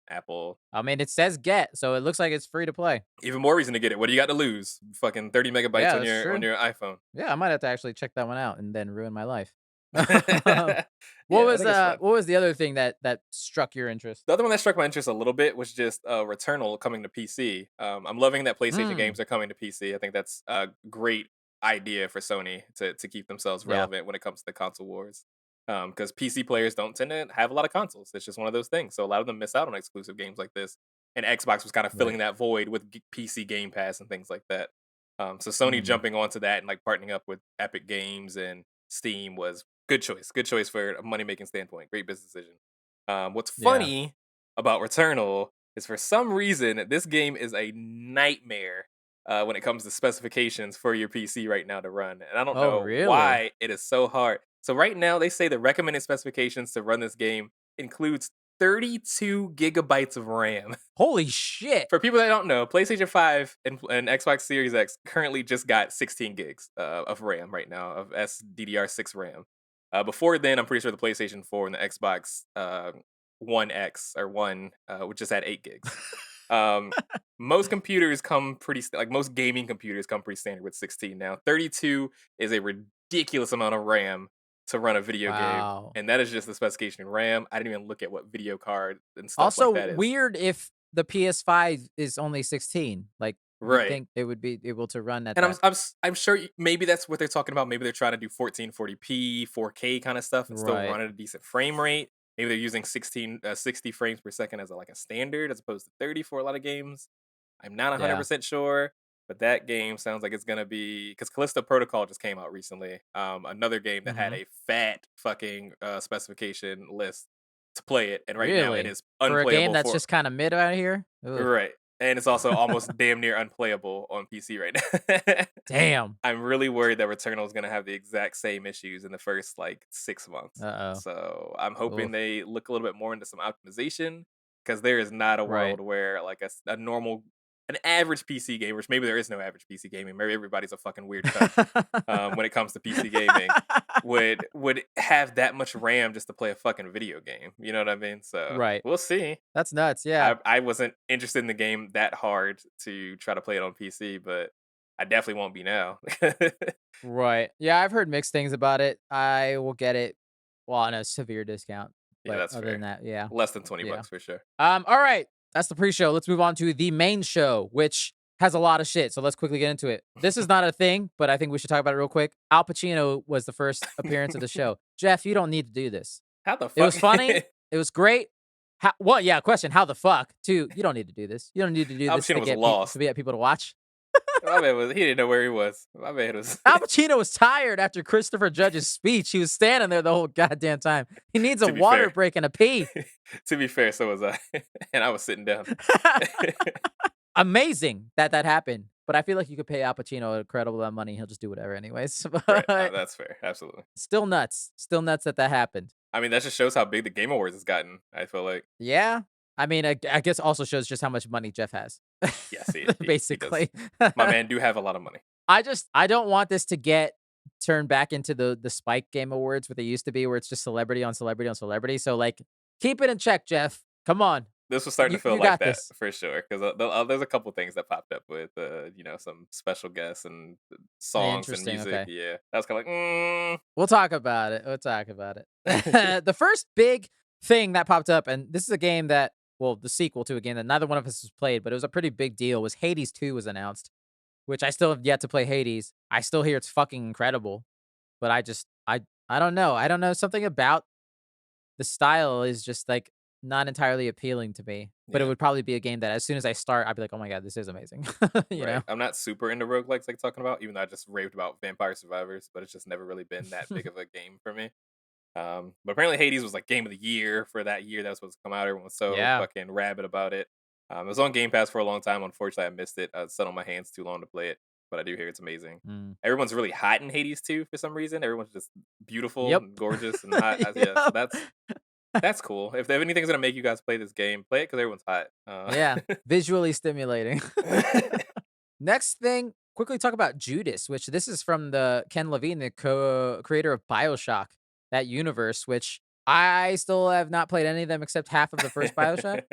Apple. I mean, it says get, so it looks like it's free to play. Even more reason to get it. What do you got to lose? Fucking 30 megabytes Yeah, on that's your true. iPhone. Yeah, I might have to actually check that one out and then ruin my life. Yeah, I think it's fun. What was the other thing that struck your interest? The other one that struck my interest a little bit was just Returnal coming to PC. I'm loving that PlayStation Mm. games are coming to PC. I think that's a great idea for Sony to keep themselves Yeah. relevant when it comes to the console wars. Because PC players don't tend to have a lot of consoles. It's just one of those things. So a lot of them miss out on exclusive games like this. And Xbox was kind of Right. filling that void with PC Game Pass and things like that. So Sony Mhm. jumping onto that and like partnering up with Epic Games and Steam was Good choice. Good choice for a money making standpoint. Great business decision. What's Yeah. funny about Returnal is for some reason this game is a nightmare when it comes to specifications for your PC right now to run, and I don't Oh, know really? why it is so hard. So right now they say the recommended specifications to run this game includes 32 gigabytes of RAM. Holy shit. For people that don't know, PlayStation 5 and Xbox Series X currently just got 16 gigs of RAM right now, of SDDR6 RAM. Before then, I'm pretty sure the PlayStation 4 and the Xbox One X or One would just had 8 gigs. Um, most computers come like most gaming computers come pretty standard with 16 now. 32 is a ridiculous amount of RAM to run a video game, Wow. and that is just the specification in RAM. I didn't even look at what video card and stuff Also, like that is. weird if the PS5 is only 16. Like, you'd Right. think it would be able to run at And that. I'm sure maybe that's what they're talking about. Maybe they're trying to do 1440p, 4K kind of stuff and still Right. run at a decent frame rate. Maybe they're using 60 frames per second as like a standard as opposed to 30 for a lot of games. I'm not Yeah. 100% sure, but that game sounds like it's gonna be because Callisto Protocol just came out recently. Another game that had Mhm. a fat fucking specification list to play it, and right now it Really? is For a game unplayable that's for just kind of mid out here? Ugh. right, and it's also almost damn near unplayable on PC right now. Damn. I'm really worried that Returnal is gonna have the exact same issues in the first like 6 months. Uh-oh. So I'm hoping Oof. they look a little bit more into some optimization because there is not a Right. world where like a normal, an average PC gamer, which maybe there is no average PC gaming, maybe everybody's a fucking weird cunt when it comes to PC gaming, would have that much RAM just to play a fucking video game. You know what I mean? So Right. we'll see. That's nuts. Yeah. I wasn't interested in the game that hard to try to play it on PC, but I definitely won't be now. Right. Yeah, I've heard mixed things about it. I will get it, well, on a severe discount. Yeah, But that's other than fair. that, yeah. Less than 20 Yeah. bucks for sure. All right. That's the pre-show. Let's move on to the main show, which has a lot of shit. So let's quickly get into it. This is not a thing, but I think we should talk about it real quick. Al Pacino was the first appearance of the show. Jeff, you don't need to do this. How the fuck? It was funny. It was great. Yeah, question. How the fuck? Two, you don't need to do this. You don't need to do Al this to Pacino was get lost. to get people to watch. My man he didn't know where he was. My man was. Al Pacino was tired after Christopher Judge's speech. He was standing there the whole goddamn time. He needs a To be water fair. break and a pee. To be fair, so was I, and I was sitting down. Amazing that happened. But I feel like you could pay Al Pacino a credible amount of money. He'll just do whatever anyways. Right, But that's fair. Absolutely. still nuts. Still nuts that happened. I mean, that just shows how big the Game Awards has gotten. I feel like. Yeah. I mean, I guess also shows just how much money Jeff has. Yes, he Basically. does. My man do have a lot of money. I don't want this to get turned back into the Spike Game Awards where they used to be, where it's just celebrity on celebrity on celebrity. So like, keep it in check, Jeff. Come on. This was starting to feel you like got that this. for sure. Because there's a couple things that popped up with, some special guests and songs and Interesting, music. okay. Yeah, that was kind of like, We'll talk about it. The first big thing that popped up, and this is a game that, well, the sequel to a game that neither one of us has played, but it was a pretty big deal, was Hades 2 was announced, which I still have yet to play Hades. I still hear it's fucking incredible, but I don't know. I don't know. Something about the style is just like not entirely appealing to me, but it Yeah. would probably be a game that as soon as I start, I'd be like, oh my God, this is amazing. You know? I'm not super into roguelikes like talking about, even though I just raved about Vampire Survivors, but it's just never really been that big of a game for me. But apparently Hades was like game of the year for that year that was supposed to come out. Everyone was so Yeah. fucking rabid about it. It was on Game Pass for a long time. Unfortunately, I missed it. I sat on my hands too long to play it, but I do hear it's amazing. Mm. Everyone's really hot in Hades too for some reason. Everyone's just beautiful Yep. and gorgeous and hot. Yeah, so that's cool. If anything's gonna make you guys play this game, play it because everyone's hot. Yeah. Visually stimulating. Next thing, quickly talk about Judas, which this is from the Ken Levine, the creator of BioShock, that universe, which I still have not played any of them except half of the first BioShock.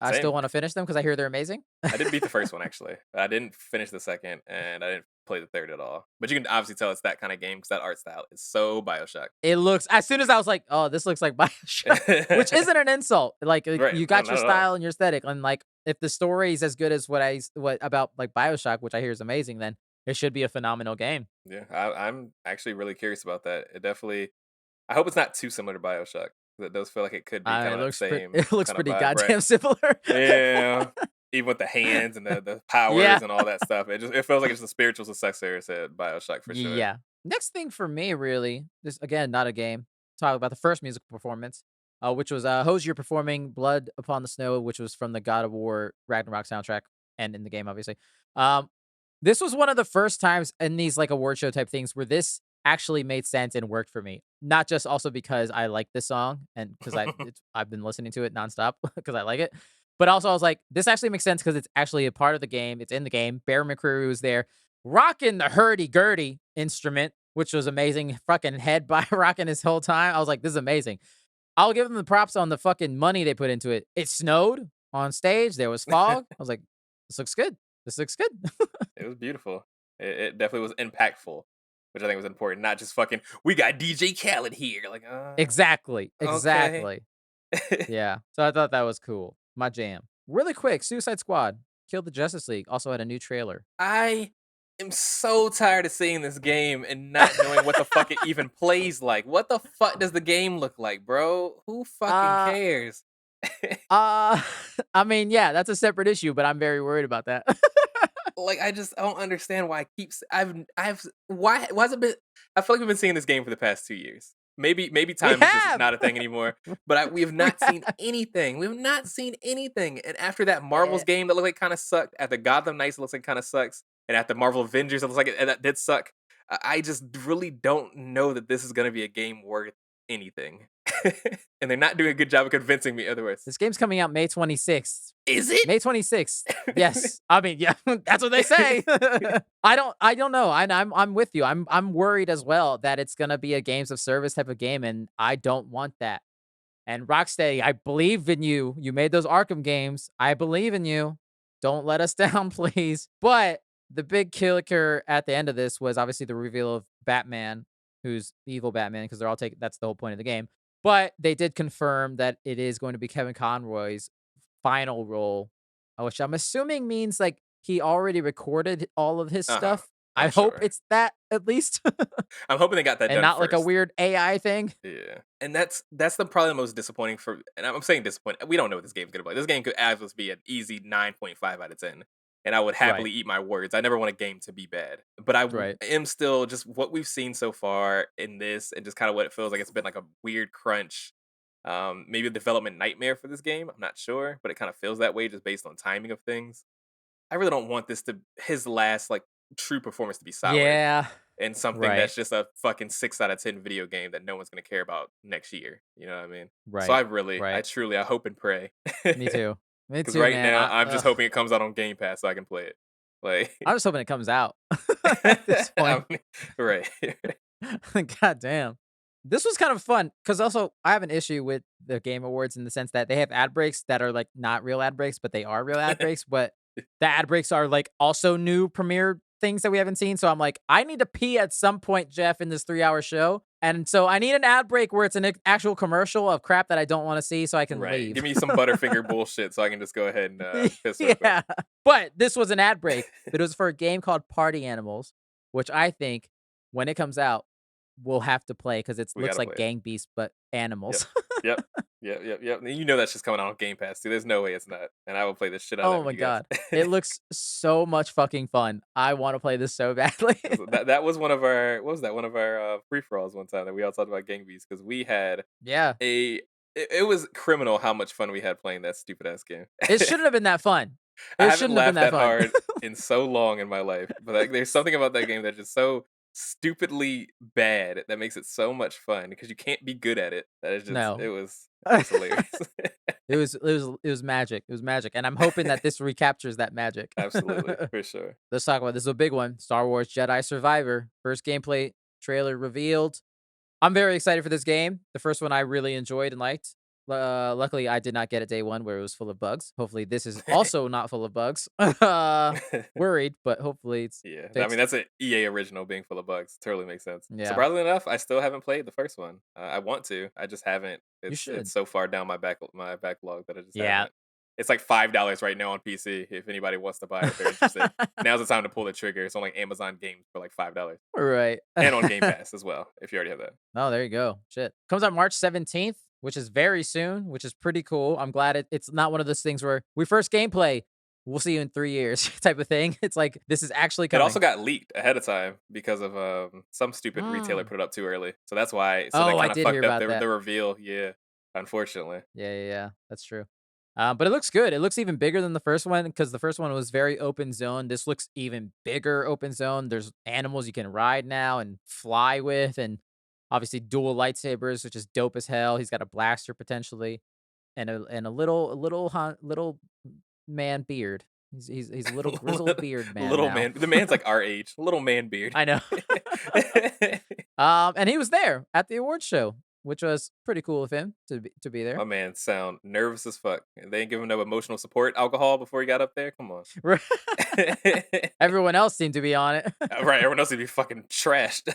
I Same. still want to finish them because I hear they're amazing. I did beat the first one actually. I didn't finish the second, and I didn't play the third at all. But you can obviously tell it's that kind of game because that art style is so BioShock. It looks, as soon as I was like, oh, this looks like BioShock, which isn't an insult. Like, Right. you got No, your not at all. style and your aesthetic, and like, if the story is as good as what about like BioShock, which I hear is amazing, then it should be a phenomenal game. Yeah, I'm actually really curious about that. It definitely. I hope it's not too similar to BioShock. 'Cause it does feel like it could be kind It of the looks same. it looks kind of pretty vibe, goddamn right? similar. Yeah, even with the hands and the powers Yeah. and all that stuff, it feels like it's the spiritual successor to BioShock for sure. Yeah. Next thing for me, really, this again, not a game. Talk about the first musical performance, which was Hozier performing "Blood Upon the Snow," which was from the God of War Ragnarok soundtrack, and in the game, obviously. Um, this was one of the first times in these like award show type things where this actually made sense and worked for me. Not just also because I like this song and because I've been listening to it nonstop because I like it, but also I was like, this actually makes sense because it's actually a part of the game. It's in the game. Bear McCreary was there rocking the hurdy-gurdy instrument, which was amazing. Fucking head by rocking this whole time. I was like, this is amazing. I'll give them the props on the fucking money they put into it. It snowed on stage. There was fog. I was like, this looks good. This looks good. It was beautiful. It definitely was impactful, which I think was important. Not just fucking, we got DJ Khaled here. Like, Exactly. okay. Exactly. Yeah. So I thought that was cool. My jam. Really quick, Suicide Squad killed the Justice League. Also had a new trailer. I am so tired of seeing this game and not knowing what the fuck it even plays like. What the fuck does the game look like, bro? Who fucking Uh, cares? I mean, yeah, that's a separate issue, but I'm very worried about that. Like, I don't understand why I keep why has it been, I feel like we've been seeing this game for the past 2 years. Maybe We time is just have. not a thing anymore, but we have We not seen have. anything. We have not seen anything. And after that Eh, Marvel's game that looked like kind of sucked, at the Gotham Knights it looks like kind of sucks, and at the Marvel Avengers it looks like that did suck. I just really don't know that this is going to be a game worth anything. And they're not doing a good job of convincing me otherwise. this game's coming out May 26th. Is it? May 26th. Yes. I mean, yeah, that's what they say. I don't know. I'm with you. I'm worried as well that it's gonna be a games of service type of game, and I don't want that. And Rocksteady, I believe in you. You made those Arkham games. I believe in you. Don't let us down, please. But the big kicker at the end of this was obviously the reveal of Batman, who's evil Batman, because they're all taking that's the whole point of the game. But they did confirm that it is going to be Kevin Conroy's final role, which I'm assuming means like he already recorded all of his Uh-huh. stuff. I I'm hope sure. it's that at least, I'm hoping they got that and done not like a first. weird AI thing. Yeah, and that's the probably the most disappointing for. And I'm saying disappointing. We don't know what this game's gonna be. This game could as be an easy 9.5 out of 10, and I would Right. happily eat my words. I never want a game to be bad, but Right. am still just what we've seen so far in this, and just kind of what it feels like. It's been like a weird crunch. Maybe a development nightmare for this game. I'm not sure, but it kind of feels that way just based on timing of things. I really don't want this to his last like true performance to be soured Yeah. and something Right. that's just a fucking 6 out of 10 video game that no one's gonna care about next year. You know what I mean? So Right. I Right. truly, I hope and pray. Me too. Me Because too, right man. now, I'm just hoping it comes out on Game Pass so I can play it. Like, I'm just hoping it comes out at this I point. mean, right. God damn. This was kind of fun because also I have an issue with the Game Awards in the sense that they have ad breaks that are like not real ad breaks, but they are real ad breaks. But the ad breaks are like also new premiere things that we haven't seen. So I'm like, I need to pee at some point, Jeff, in this 3 hour show. And so I need an ad break where it's an actual commercial of crap that I don't want to see so I can Right. leave. Give me some Butterfinger bullshit so I can just go ahead and piss real quick. Yeah. But this was an ad break, but it was for a game called Party Animals, which I think when it comes out, we'll have to play because it We looks gotta like play it. Gang Beasts, but Yep. animals. Yep. Yep. And you know that's just coming out on Game Pass too. There's no way it's not. And I will play the shit out of that Oh with my you guys. god. It looks so much fucking fun. I want to play this so badly. That was one of our, what was that? One of our free for alls one time that we all talked about Gang Beasts because we had Yeah. it was criminal how much fun we had playing that stupid ass game. It shouldn't have been that fun. I It haven't shouldn't have been laughed that that fun. hard in so long in my life, but like, there's something about that game that's just so stupidly bad that makes it so much fun because you can't be good at it. That is just No. it was hilarious. It was magic. It was magic. And I'm hoping that this recaptures that magic. Absolutely, for sure. Let's talk about this. Is a big one. Star Wars Jedi Survivor. First gameplay trailer revealed. I'm very excited for this game. The first one I really enjoyed and liked. Luckily, I did not get it day one where it was full of bugs. Hopefully, this is also not full of bugs. Worried, but hopefully it's Yeah, I mean fixed. that's an EA original being full of bugs. Totally makes sense. Yeah, Surprisingly enough, I still haven't played the first one. I want to. I just haven't. you It's should. so far down my backlog that I just Yeah. haven't. It's like $5 right now on PC if anybody wants to buy it if they're interested. Now's the time to pull the trigger. It's on like Amazon Games for like $5 Right. and on Game Pass as well if you already have that. Oh, there you go. Shit. Comes out March 17th, which is very soon, which is pretty cool. I'm glad it's not one of those things where we first gameplay. we'll see you in 3 years type of thing. It's like, this is actually It also coming. got leaked ahead of time because of some stupid retailer Mm. put it up too early. So that's why. So that Oh, I kind of did hear fucked up about that. the reveal. Yeah, unfortunately. Yeah. That's true. But it looks good. It looks even bigger than the first one because the first one was very open zone. This looks even bigger open zone. There's animals you can ride now and fly with, and obviously dual lightsabers, which is dope as hell. He's got a blaster potentially, and a little man beard. He's a little grizzled beard man Little now. man. The man's like our age. Little man beard. I know. And he was there at the awards show, which was pretty cool of him to be there. My man sound nervous as fuck. They ain't giving no emotional support alcohol before he got up there. Come on. Everyone else seemed to be on it. Right, everyone else would be fucking trashed.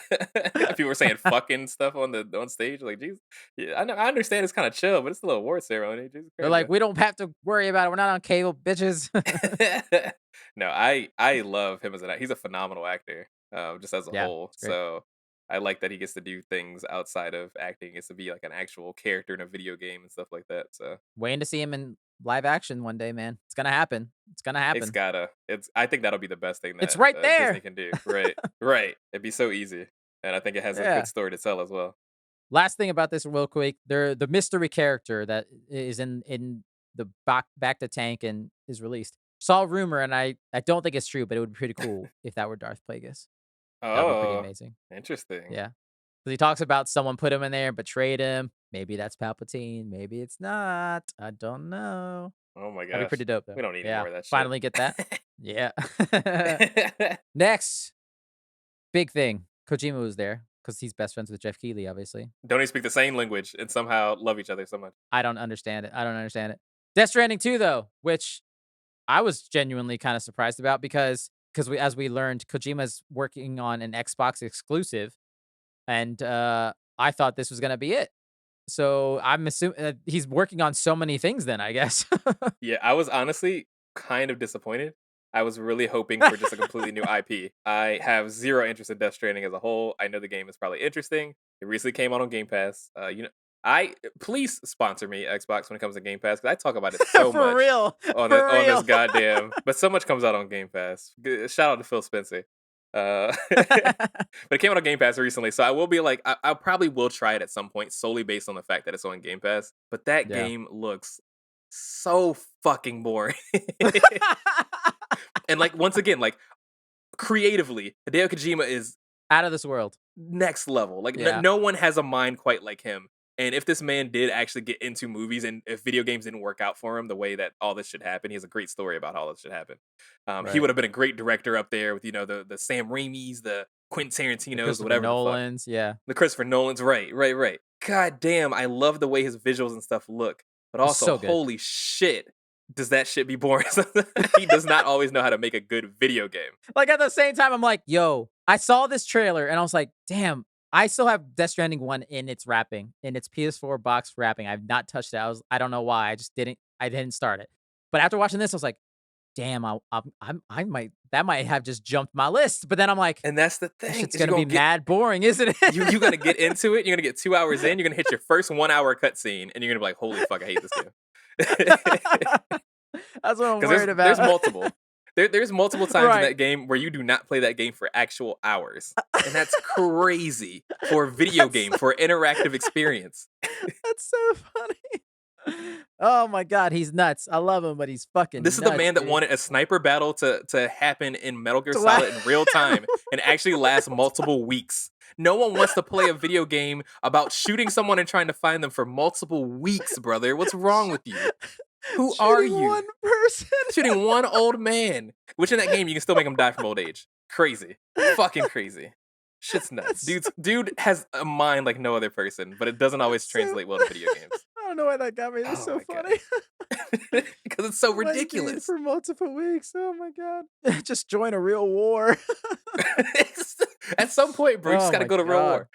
People were saying fucking stuff on stage. Like, Jesus, yeah, I understand it's kind of chill, but it's a little award ceremony. Jesus They're Christ, like, we don't have to worry about it. We're not on cable, bitches. no, I love him as an actor. He's a phenomenal actor, just as a Yeah, whole. it's great. So I like that he gets to do things outside of acting. He gets to be like an actual character in a video game and stuff like that. So Waiting to see him in live action one day, man. It's gonna happen. It's gonna it's happen. gotta. It's. I think that'll be the best thing It's that right Disney there. can do. Right, right. It'd be so easy, and I think it has a Yeah. good story to tell as well. Last thing about this, real quick, the mystery character that is in the back to tank and is released. Saw a rumor, and I don't think it's true, but it would be pretty cool if that were Darth Plagueis. That would be pretty Oh, amazing. interesting. Yeah. 'Cause he talks about someone put him in there and betrayed him. Maybe that's Palpatine. Maybe it's not. I don't know. Oh my That'd be gosh, pretty dope, we though. don't need any Yeah. more of that shit. Finally get that. Yeah. Next big thing. Kojima was there because he's best friends with Jeff Keighley, obviously. Don't even speak the same language and somehow love each other so much. I don't understand it. I don't understand it. Death Stranding 2, though, which I was genuinely kind of surprised about because as we learned, Kojima's working on an Xbox exclusive, and I thought this was gonna be it. So I'm assuming he's working on so many things. Then I guess. Yeah, I was honestly kind of disappointed. I was really hoping for just a completely new IP. I have zero interest in Death Stranding as a whole. I know the game is probably interesting. It recently came out on Game Pass. I please sponsor me, Xbox, when it comes to Game Pass, because I talk about it so For much real. on For on this real. goddamn. But so much comes out on Game Pass. Shout out to Phil Spencer. But it came out on Game Pass recently, so I will be like, I probably will try it at some point, solely based on the fact that it's on Game Pass. But that Yeah. game looks so fucking boring. And like once again, like creatively, Hideo Kojima is Out of this world. next level. Like Yeah. no one has a mind quite like him. And if this man did actually get into movies, and if video games didn't work out for him the way that all this should happen, he has a great story about how this should happen. He Right. would have been a great director up there with the Sam Raimi's, the Quentin Tarantino's, Christopher whatever the fuck. Nolan's. Yeah. The Christopher Nolan's, right. God damn, I love the way his visuals and stuff look. But It's also, so good. holy shit, does that shit be boring? He does not always know how to make a good video game. Like at the same time, I'm like, yo, I saw this trailer and I was like, damn, I still have Death Stranding 1 in its wrapping, in its PS4 box wrapping. I've not touched it. I don't know why. I didn't start it. But after watching this, I was like, damn, that might have just jumped my list. But then I'm like, And that's the this thing. shit's is gonna be mad boring, isn't it? You're gonna get into it. You're gonna get 2 hours in. You're gonna hit your first 1 hour cutscene, and you're gonna be like, "Holy fuck, I hate this game." That's what I'm Because worried about. there's multiple. There's multiple times in Right. that game where you do not play that game for actual hours, and that's crazy for a video game, for an interactive experience. That's so funny. Oh my god, he's nuts. I love him, but he's fucking This is the nuts, man that dude. wanted a sniper battle to happen in Metal Gear To la- Solid in real time and actually last multiple weeks. No one wants to play a video game about shooting someone and trying to find them for multiple weeks, brother. What's wrong with you? Who are Shooting you? one person. Shooting one old man. Which in that game you can still make him die from old age. Crazy. Fucking crazy. Shit's nuts. Dude has a mind like no other person, but it doesn't always So- translate well to video games. I don't know why that got me. That's Oh so my God. funny. Because it's so Wait, dude, ridiculous. for multiple weeks. Oh my god. Just join a real war. At some point, bro, you just Oh gotta my go to real God. war.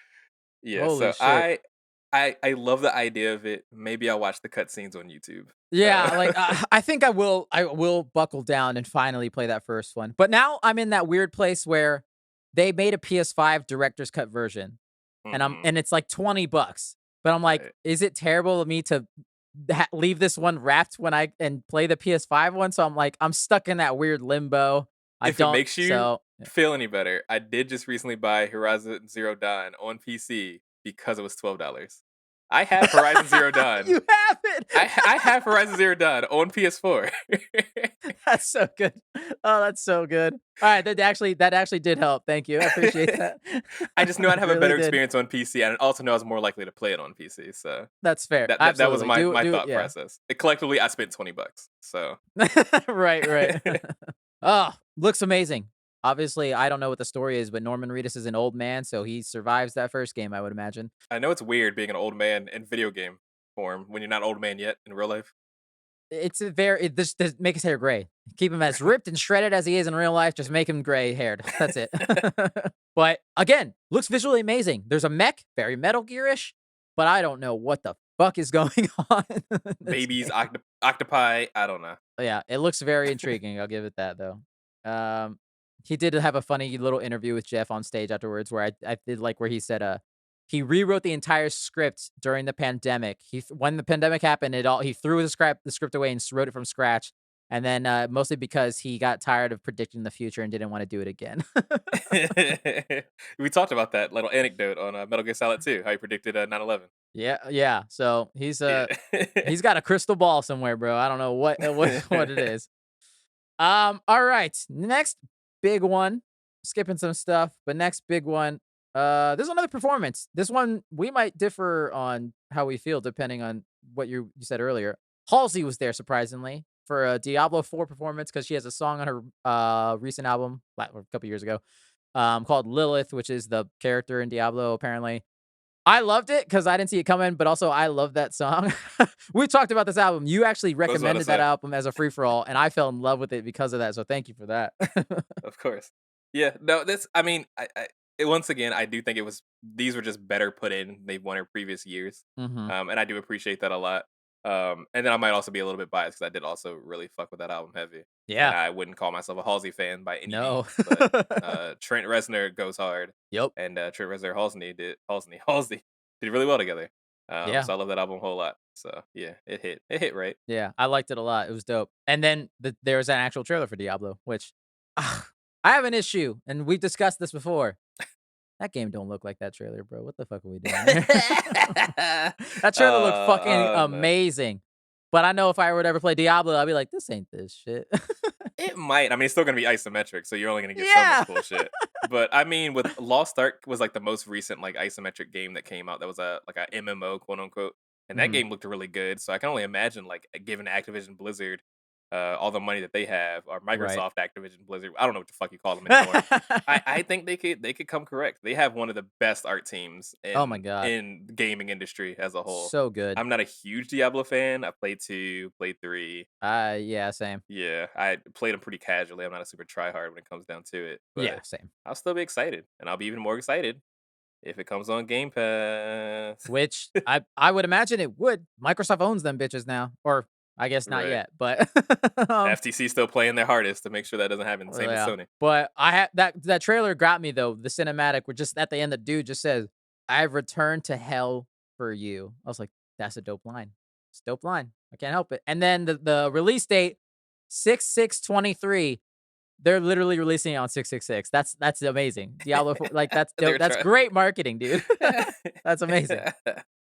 Yeah, Holy so shit. I love the idea of it. Maybe I'll watch the cutscenes on YouTube. Yeah, like I think I will buckle down and finally play that first one. But now I'm in that weird place where they made a PS5 director's cut version, Mhm. and it's like $20. But I'm like, Right. is it terrible of me to leave this one wrapped and play the PS5 one. So I'm like, I'm stuck in that weird limbo. I If it don't. makes you So feel any better, I did just recently buy Horizon Zero Dawn on PC because it was $12. I have Horizon Zero Dawn. you have it. I have Horizon Zero Dawn on PS4. That's so good. Oh, that's so good. All right, that actually did help. Thank you. I appreciate that. I just knew I'd have a Really better did. experience on PC, and I also know I was more likely to play it on PC. So That's fair. that was Absolutely. my thought Yeah. process. Collectively, I spent $20. So Right. Oh, looks amazing. Obviously, I don't know what the story is, but Norman Reedus is an old man, so he survives that first game, I would imagine. I know it's weird being an old man in video game form when you're not an old man yet in real life. It's a this make his hair gray. Keep him as ripped and shredded as he is in real life. Just make him gray haired. That's it. But again, looks visually amazing. There's a mech, very Metal Gear-ish, but I don't know what the fuck is going on. in this Babies, game. octopi. I don't know. Yeah, it looks very intriguing. I'll give it that though. He did have a funny little interview with Jeff on stage afterwards, where I did like where he said, he rewrote the entire script during the pandemic. When the pandemic happened, he threw the script away and wrote it from scratch. And then mostly because he got tired of predicting the future and didn't want to do it again. We talked about that little anecdote on Metal Gear Solid 2, how he predicted 9/11. Yeah. So he's Yeah. he's got a crystal ball somewhere, bro. I don't know what what it is. All right. Next big one. Skipping some stuff, but next big one. There's another performance. This one we might differ on how we feel depending on what you said earlier. Halsey was there surprisingly for a Diablo IV performance because she has a song on her recent album a couple years ago called Lilith, which is the character in Diablo apparently. I loved it because I didn't see it coming, but also I love that song. We talked about this album. You actually what I recommended that say. album as a free for all, and I fell in love with it because of that. So thank you for that. Of course. Yeah. No, I mean, once again, I do think these were just better put in than they've won in previous years. hmm And I do appreciate that a lot. And then I might also be a little bit biased because I did also really fuck with that album heavy. And Yeah. I wouldn't call myself a Halsey fan by any No. means, but Trent Reznor goes hard, Yep. and Trent Reznor Halsey did really well together. Yeah. So I love that album a whole lot. So yeah, it hit right. Yeah. I liked it a lot. It was dope. And then there was an actual trailer for Diablo, which I have an issue, and we've discussed this before. That game don't look like that trailer, bro. What the fuck are we doing there? That trailer looked fucking No. amazing. But I know if I were to ever play Diablo, I'd be like, this ain't this shit. It might. I mean, it's still gonna be isometric, so you're only gonna get Yeah. so much cool shit. But I mean, with Lost Ark was like the most recent like isometric game that came out. That was a MMO, quote unquote, and that Mhm. game looked really good. So I can only imagine like given Activision Blizzard all the money that they have, or Right. Microsoft, Activision Blizzard. I don't know what the fuck you call them anymore. I think they could come correct. They have one of the best art teams Oh my God. in the gaming industry as a whole. So good. I'm not a huge Diablo fan. I played 2, played 3. Yeah, same. Yeah, I played them pretty casually. I'm not a super tryhard when it comes down to it, Yeah, but same. I'll still be excited, and I'll be even more excited if it comes on Game Pass. Which I would imagine it would. Microsoft owns them bitches now, or I guess not Right. yet, but FTC still playing their hardest to make sure that doesn't happen. Same as yeah. Sony. But I had that trailer got me though. The cinematic where just at the end, the dude just says, "I've returned to hell for you." I was like, "That's a dope line. It's a dope line. I can't help it." And then the release date, 6/6/23. They're literally releasing it on 6/6/6. That's amazing. Diablo 4, like that's They're that's trying. great marketing, dude. That's amazing.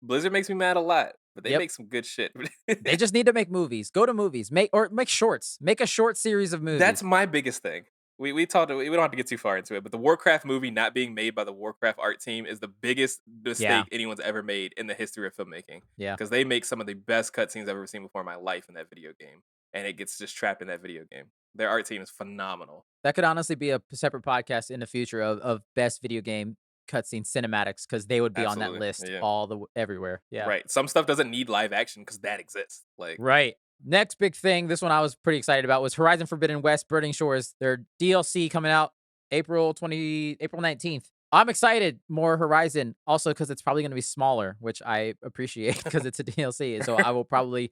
Blizzard makes me mad a lot, but they Yep. make some good shit. They just need to make movies. Go to movies. Make shorts. Make a short series of movies. That's my biggest thing. We talked. We don't have to get too far into it, but the Warcraft movie not being made by the Warcraft art team is the biggest mistake Yeah. anyone's ever made in the history of filmmaking. Yeah. Because they make some of the best cutscenes I've ever seen before in my life in that video game, and it gets just trapped in that video game. Their art team is phenomenal. That could honestly be a separate podcast in the future of best video game cutscene cinematics because they would be on that Absolutely, list yeah. everywhere. Yeah. Right. Some stuff doesn't need live action because that exists. Like, Right. Next big thing, this one I was pretty excited about was Horizon Forbidden West Burning Shores. Their DLC coming out April 19th. I'm excited, more Horizon, also because it's probably going to be smaller, which I appreciate because it's a DLC. So I will probably,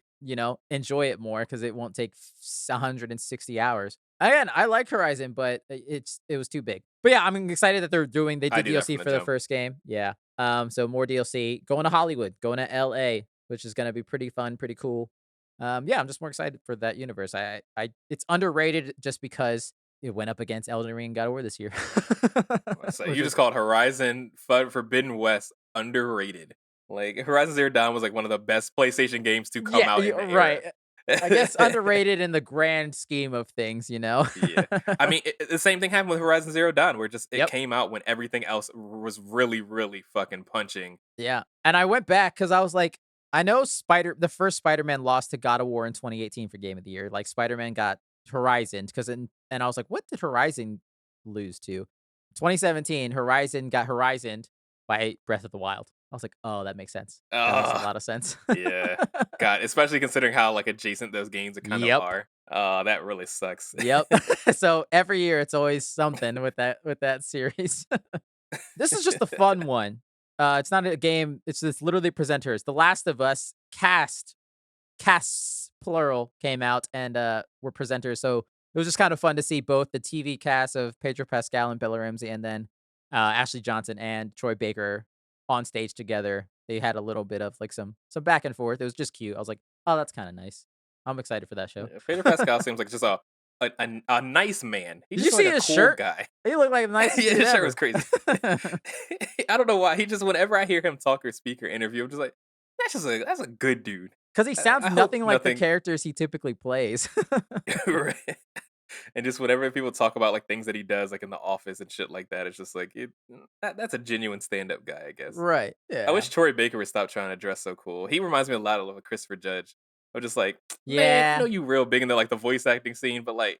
enjoy it more because it won't take 160 hours. Again, I like Horizon, but it was too big. But yeah, I'm excited that they I did do that DLC from the for the jump. first game. Yeah. So more DLC. Going to Hollywood, going to LA. which is going to be pretty fun, pretty cool. Yeah, I'm just more excited for that universe. It's underrated just because it went up against Elden Ring and God of War this year. So Which you is just called Horizon Forbidden West underrated. Like Horizon Zero Dawn was like one of the best PlayStation games to come yeah, out in you're the right. era. I guess underrated in the grand scheme of things, you know? Yeah, I mean, the same thing happened with Horizon Zero Dawn, where just it Yep. came out when everything else was really, really fucking punching. Yeah. And I went back because I was like, I know the first Spider-Man lost to God of War in 2018 for Game of the Year. Like Spider-Man got Horizon and I was like, what did Horizon lose to? 2017, Horizon got Horizoned by Breath of the Wild. I was like, oh, that makes sense. That makes a Oh, lot of sense. yeah. God, especially considering how like adjacent those games kind of Yep. are. Oh, that really sucks. Yep. So every year it's always something with that series. This is just the fun one. It's not a game. It's just literally presenters. The Last of Us casts plural came out and were presenters. So it was just kind of fun to see both the TV cast of Pedro Pascal and Bella Ramsey, and then Ashley Johnson and Troy Baker on stage together. They had a little bit of like some back and forth. It was just cute. I was like, oh, that's kind of nice. I'm excited for that show. Yeah, Pedro Pascal seems like just a nice man. He's Did you just like see a his cool shirt? guy. He looked like the nicest Yeah, dude his shirt ever. was crazy. I don't know why. He just whenever I hear him talk or speak or interview, I'm just like, that's a good dude. Because he sounds I hope nothing like the nothing. characters he typically plays. Right. And just whenever people talk about like things that he does, like in the office and shit like that, it's just like that's a genuine stand-up guy, I guess. Right. I Yeah. wish Troy Baker would stop trying to dress so cool. He reminds me a lot of like, Christopher Judge. I'm just like, man, I Yeah. know you real big in the like the voice acting scene, but like,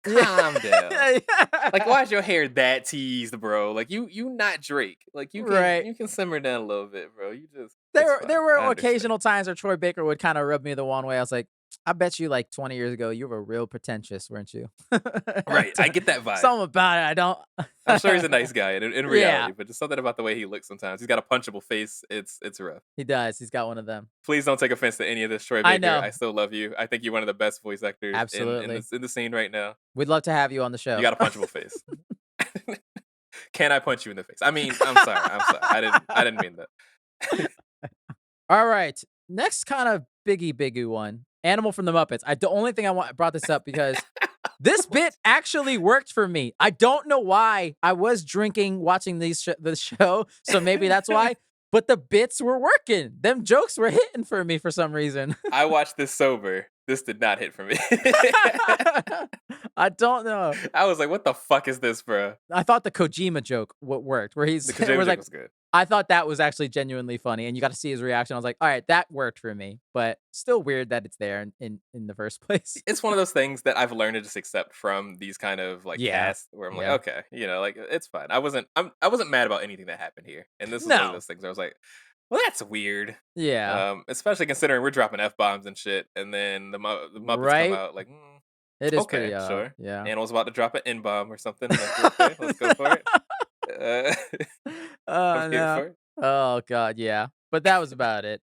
Yeah. calm down. Like, Yeah. why's your hair that teased, bro? Like, you not Drake. Like, Right. you can simmer down a little bit, bro. You just it's There fine. there I were understand. occasional times where Troy Baker would kind of rub me the one way. I was like, I bet you like 20 years ago you were real pretentious, weren't you? Right, I get that vibe. Something about it. I don't. I'm sure he's a nice guy in Yeah, reality, but just something about the way he looks sometimes. He's got a punchable face. It's rough. he does. He's got one of them. Please don't take offense to any of this, Troy I Baker. I know. still love you. I think you're one of the best voice actors Absolutely. in the scene right now. We'd love to have you on the You show. got a punchable face. Can I punch you in the face? I mean, I'm sorry. I'm sorry. I didn't mean that. All right. Next kind of biggie one. Animal from the Muppets. The only thing I brought this up because this bit actually worked for me. I don't know why. I was drinking watching the show, so maybe that's why. But the bits were working. Them jokes were hitting for me for some reason. I watched this sober. This did not hit for me. I don't know. I was like, what the fuck is this, bro? I thought the Kojima joke worked, where he's The Kojima where joke like, was good. I thought that was actually genuinely funny, and you got to see his reaction. I was like, all right, that worked for me, but still weird that it's there in the first place. It's one of those things that I've learned to just accept from these kind of like Yeah. casts where I'm Yeah. like, okay, like it's fine. I wasn't mad about anything that happened here. And this is one of No. those things where I was like, well, that's weird. Yeah, Especially considering we're dropping F-bombs and shit, and then the Muppets Right? come out like, it is okay, pretty. sure. Yeah. Animal's about to drop an N-bomb or something. Like, okay, let's go for it. I'm here No. for it. Oh God, yeah. But that was about it.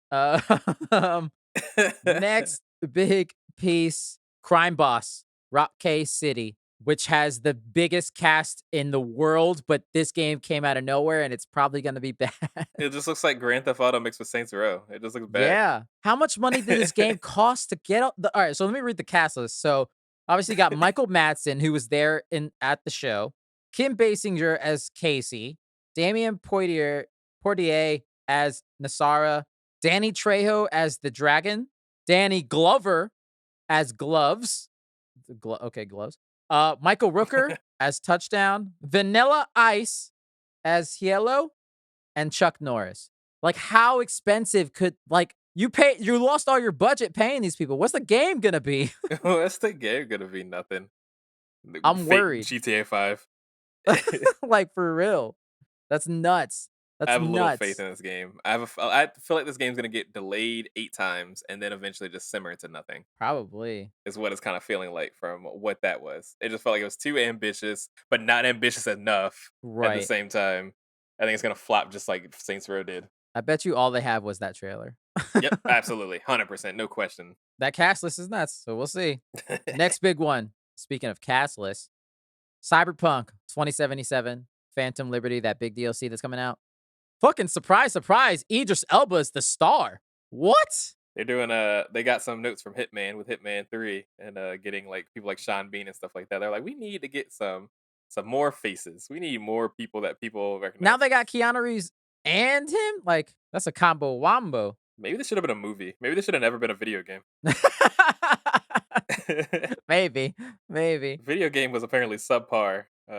Next big piece, Crime Boss, Rockay City, which has the biggest cast in the world, but this game came out of nowhere and it's probably gonna be bad. It just looks like Grand Theft Auto mixed with Saints Row. It just looks bad. Yeah. How much money did this game cost to get all right, so let me read the cast list. So obviously you got Michael Madsen, who was there at the show, Kim Basinger as Casey, Damian Portier as Nasara, Danny Trejo as the Dragon, Danny Glover as Gloves. Gloves. Michael Rooker as Touchdown, Vanilla Ice as Hielo, and Chuck Norris. Like, how expensive could you lost all your budget paying these people? What's the game gonna be? What's the game gonna be? Nothing. I'm Fake worried. GTA 5. Like, for real. That's nuts. That's I have a little nuts. faith in this game. I feel like this game's gonna get delayed 8 times and then eventually just simmer into nothing. Probably. Is what it's kind of feeling like from what that was. It just felt like it was too ambitious, but not ambitious enough at the Right. same time. I think it's gonna flop just like Saints Row did. I bet you all they have was that trailer. Yep, absolutely, 100%, no question. That cast list is nuts, so we'll see. Next big one. Speaking of cast lists, Cyberpunk 2077, Phantom Liberty, that big DLC that's coming out. Fucking surprise, surprise, Idris Elba is the star. What? They're doing they got some notes from Hitman with Hitman 3 and getting like people like Sean Bean and stuff like that. They're like, we need to get some more faces. We need more people that people Now recognize. they got Keanu Reeves and him? Like, that's a combo wombo. Maybe this should have been a movie. Maybe this should have never been a video game. Maybe. Maybe. Video game was apparently subpar. I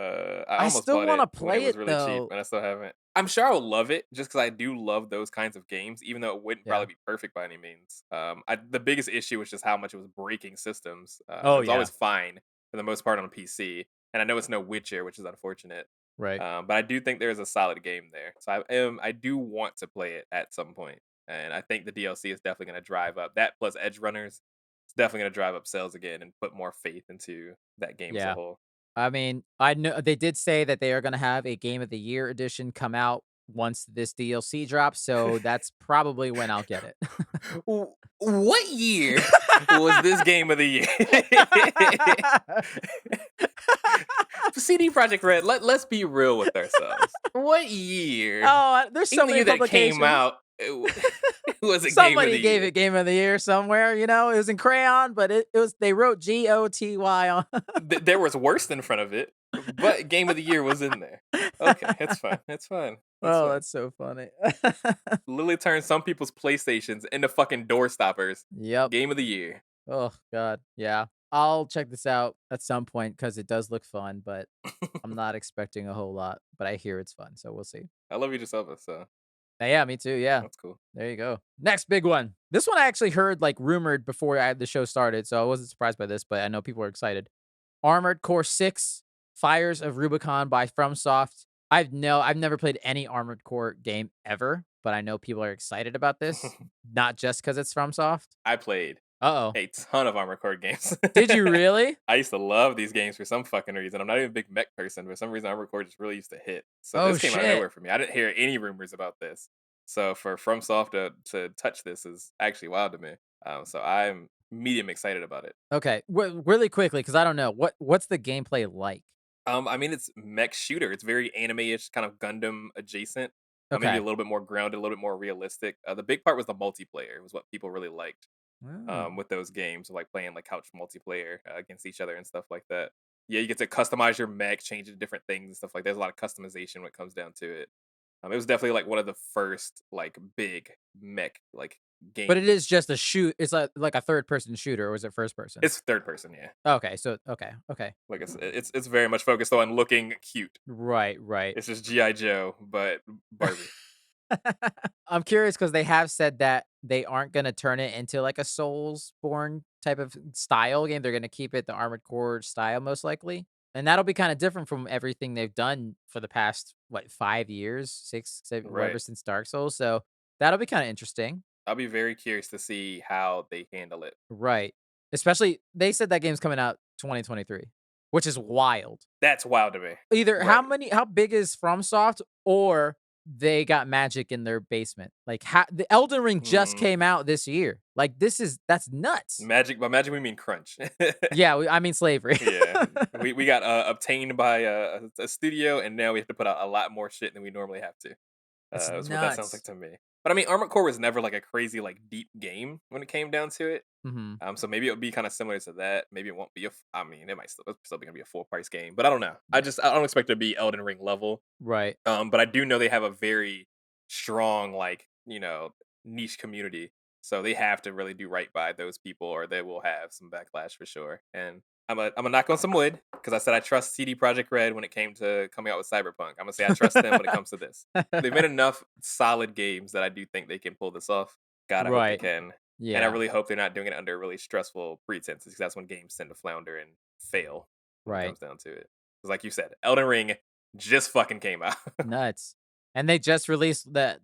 I almost still bought want it to when it play was it really cheap, though. and I still haven't. I'm sure I'll love it just because I do love those kinds of games, even though it wouldn't Yeah. probably be perfect by any means. The biggest issue was just how much it was breaking systems. It Oh, was always yeah. fine for the most part on a PC, and I know it's no Witcher, which is unfortunate. Right. But I do think there is a solid game there, so I do want to play it at some point, and I think the DLC is definitely going to drive up that plus Edge Runners. It's definitely going to drive up sales again and put more faith into that game as a Yeah. whole. I mean, I know they did say that they are going to have a Game of the Year edition come out once this DLC drops, so that's probably when I'll get it. What year was this game of the year? CD Project Red. Let's be real with ourselves. What year? There's so Even the many year that it came publications. out, it was a game of Somebody the gave year. it Game of the Year somewhere, you know? It was in crayon, but it was they wrote GOTY on. There was worse in front of it, but game of the year was in there. Okay, it's fine. It's fine. It's Oh, fine. that's so funny. Literally turned some people's PlayStations into fucking door stoppers. Yep. Game of the year. Oh god. Yeah. I'll check this out at some point because it does look fun, but I'm not expecting a whole lot. But I hear it's fun, so we'll see. I love Idris Elba, so Yeah, me too. Yeah. that's cool. There you go. Next big one. This one I actually heard like rumored before the show started, so I wasn't surprised by this, but I know people are excited. Armored Core 6 Fires of Rubicon by FromSoft. I've never played any Armored Core game ever, but I know people are excited about this, not just because it's FromSoft. I played Uh-oh. a ton of Armored Core games. Did you really? I used to love these games for some fucking reason. I'm not even a big mech person, but for some reason Armored Core just really used to hit. So Oh this came out of shit. nowhere for me. I didn't hear any rumors about this. So for FromSoft to touch this is actually wild to me. So I'm medium excited about it. Okay. Really quickly, because I don't know. What's the gameplay like? I mean, it's mech shooter. It's very anime-ish, kind of Gundam adjacent. Maybe a Okay. little bit more grounded, a little bit more realistic. The big part was the multiplayer. It was what people really liked Oh. with those games, like playing like couch multiplayer against each other and stuff like that. Yeah, you get to customize your mech, change it to different things and stuff like. There's a lot of customization when it comes down to it. It was definitely like one of the first like big mech like But it games. is just a shoot. It's like a third person shooter, or is it first person? It's third person, yeah. Okay. So okay. Like I said, it's very much focused on looking cute. Right. Right. It's just GI Joe, but Barbie. I'm curious because they have said that they aren't going to turn it into like a Soulsborne type of style game. They're going to keep it the Armored Core style, most likely. And that'll be kind of different from everything they've done for the past, 5 years, 6, 7, whatever, Right. since Dark Souls. So that'll be kind of interesting. I'll be very curious to see how they handle it. Right. Especially, they said that game's coming out 2023, which is wild. That's wild to me. Either Right. how big is FromSoft, or they got magic in their basement. Like the Elden Ring just Mm, came out this year. Like that's nuts. magic, by magic we mean crunch. Yeah, I mean slavery. Yeah, we got obtained by a studio, and now we have to put out a lot more shit than we normally have to. That's That's what that sounds like nuts. to me. But I mean, Armored Core was never like a crazy like deep game when it came down to it. Hmm. So maybe it'll be kind of similar to that. Maybe it won't be I mean, it might still be gonna be a full price game, but I don't know. Yeah. I don't expect it to be Elden Ring level. Right. But I do know they have a very strong, like, niche community. So they have to really do right by those people or they will have some backlash for sure. And I'm a knock on some wood because I said I trust CD Project Red when it came to coming out with Cyberpunk. I'm gonna say I trust them when it comes to this. They've made enough solid games that I do think they can pull this off. God, I hope they Right. can. And I Yeah. really hope they're not doing it under really stressful pretenses because that's when games tend to flounder and fail when it Right. comes down to it. Because like you said, Elden Ring just fucking came out. Nuts. And they just released the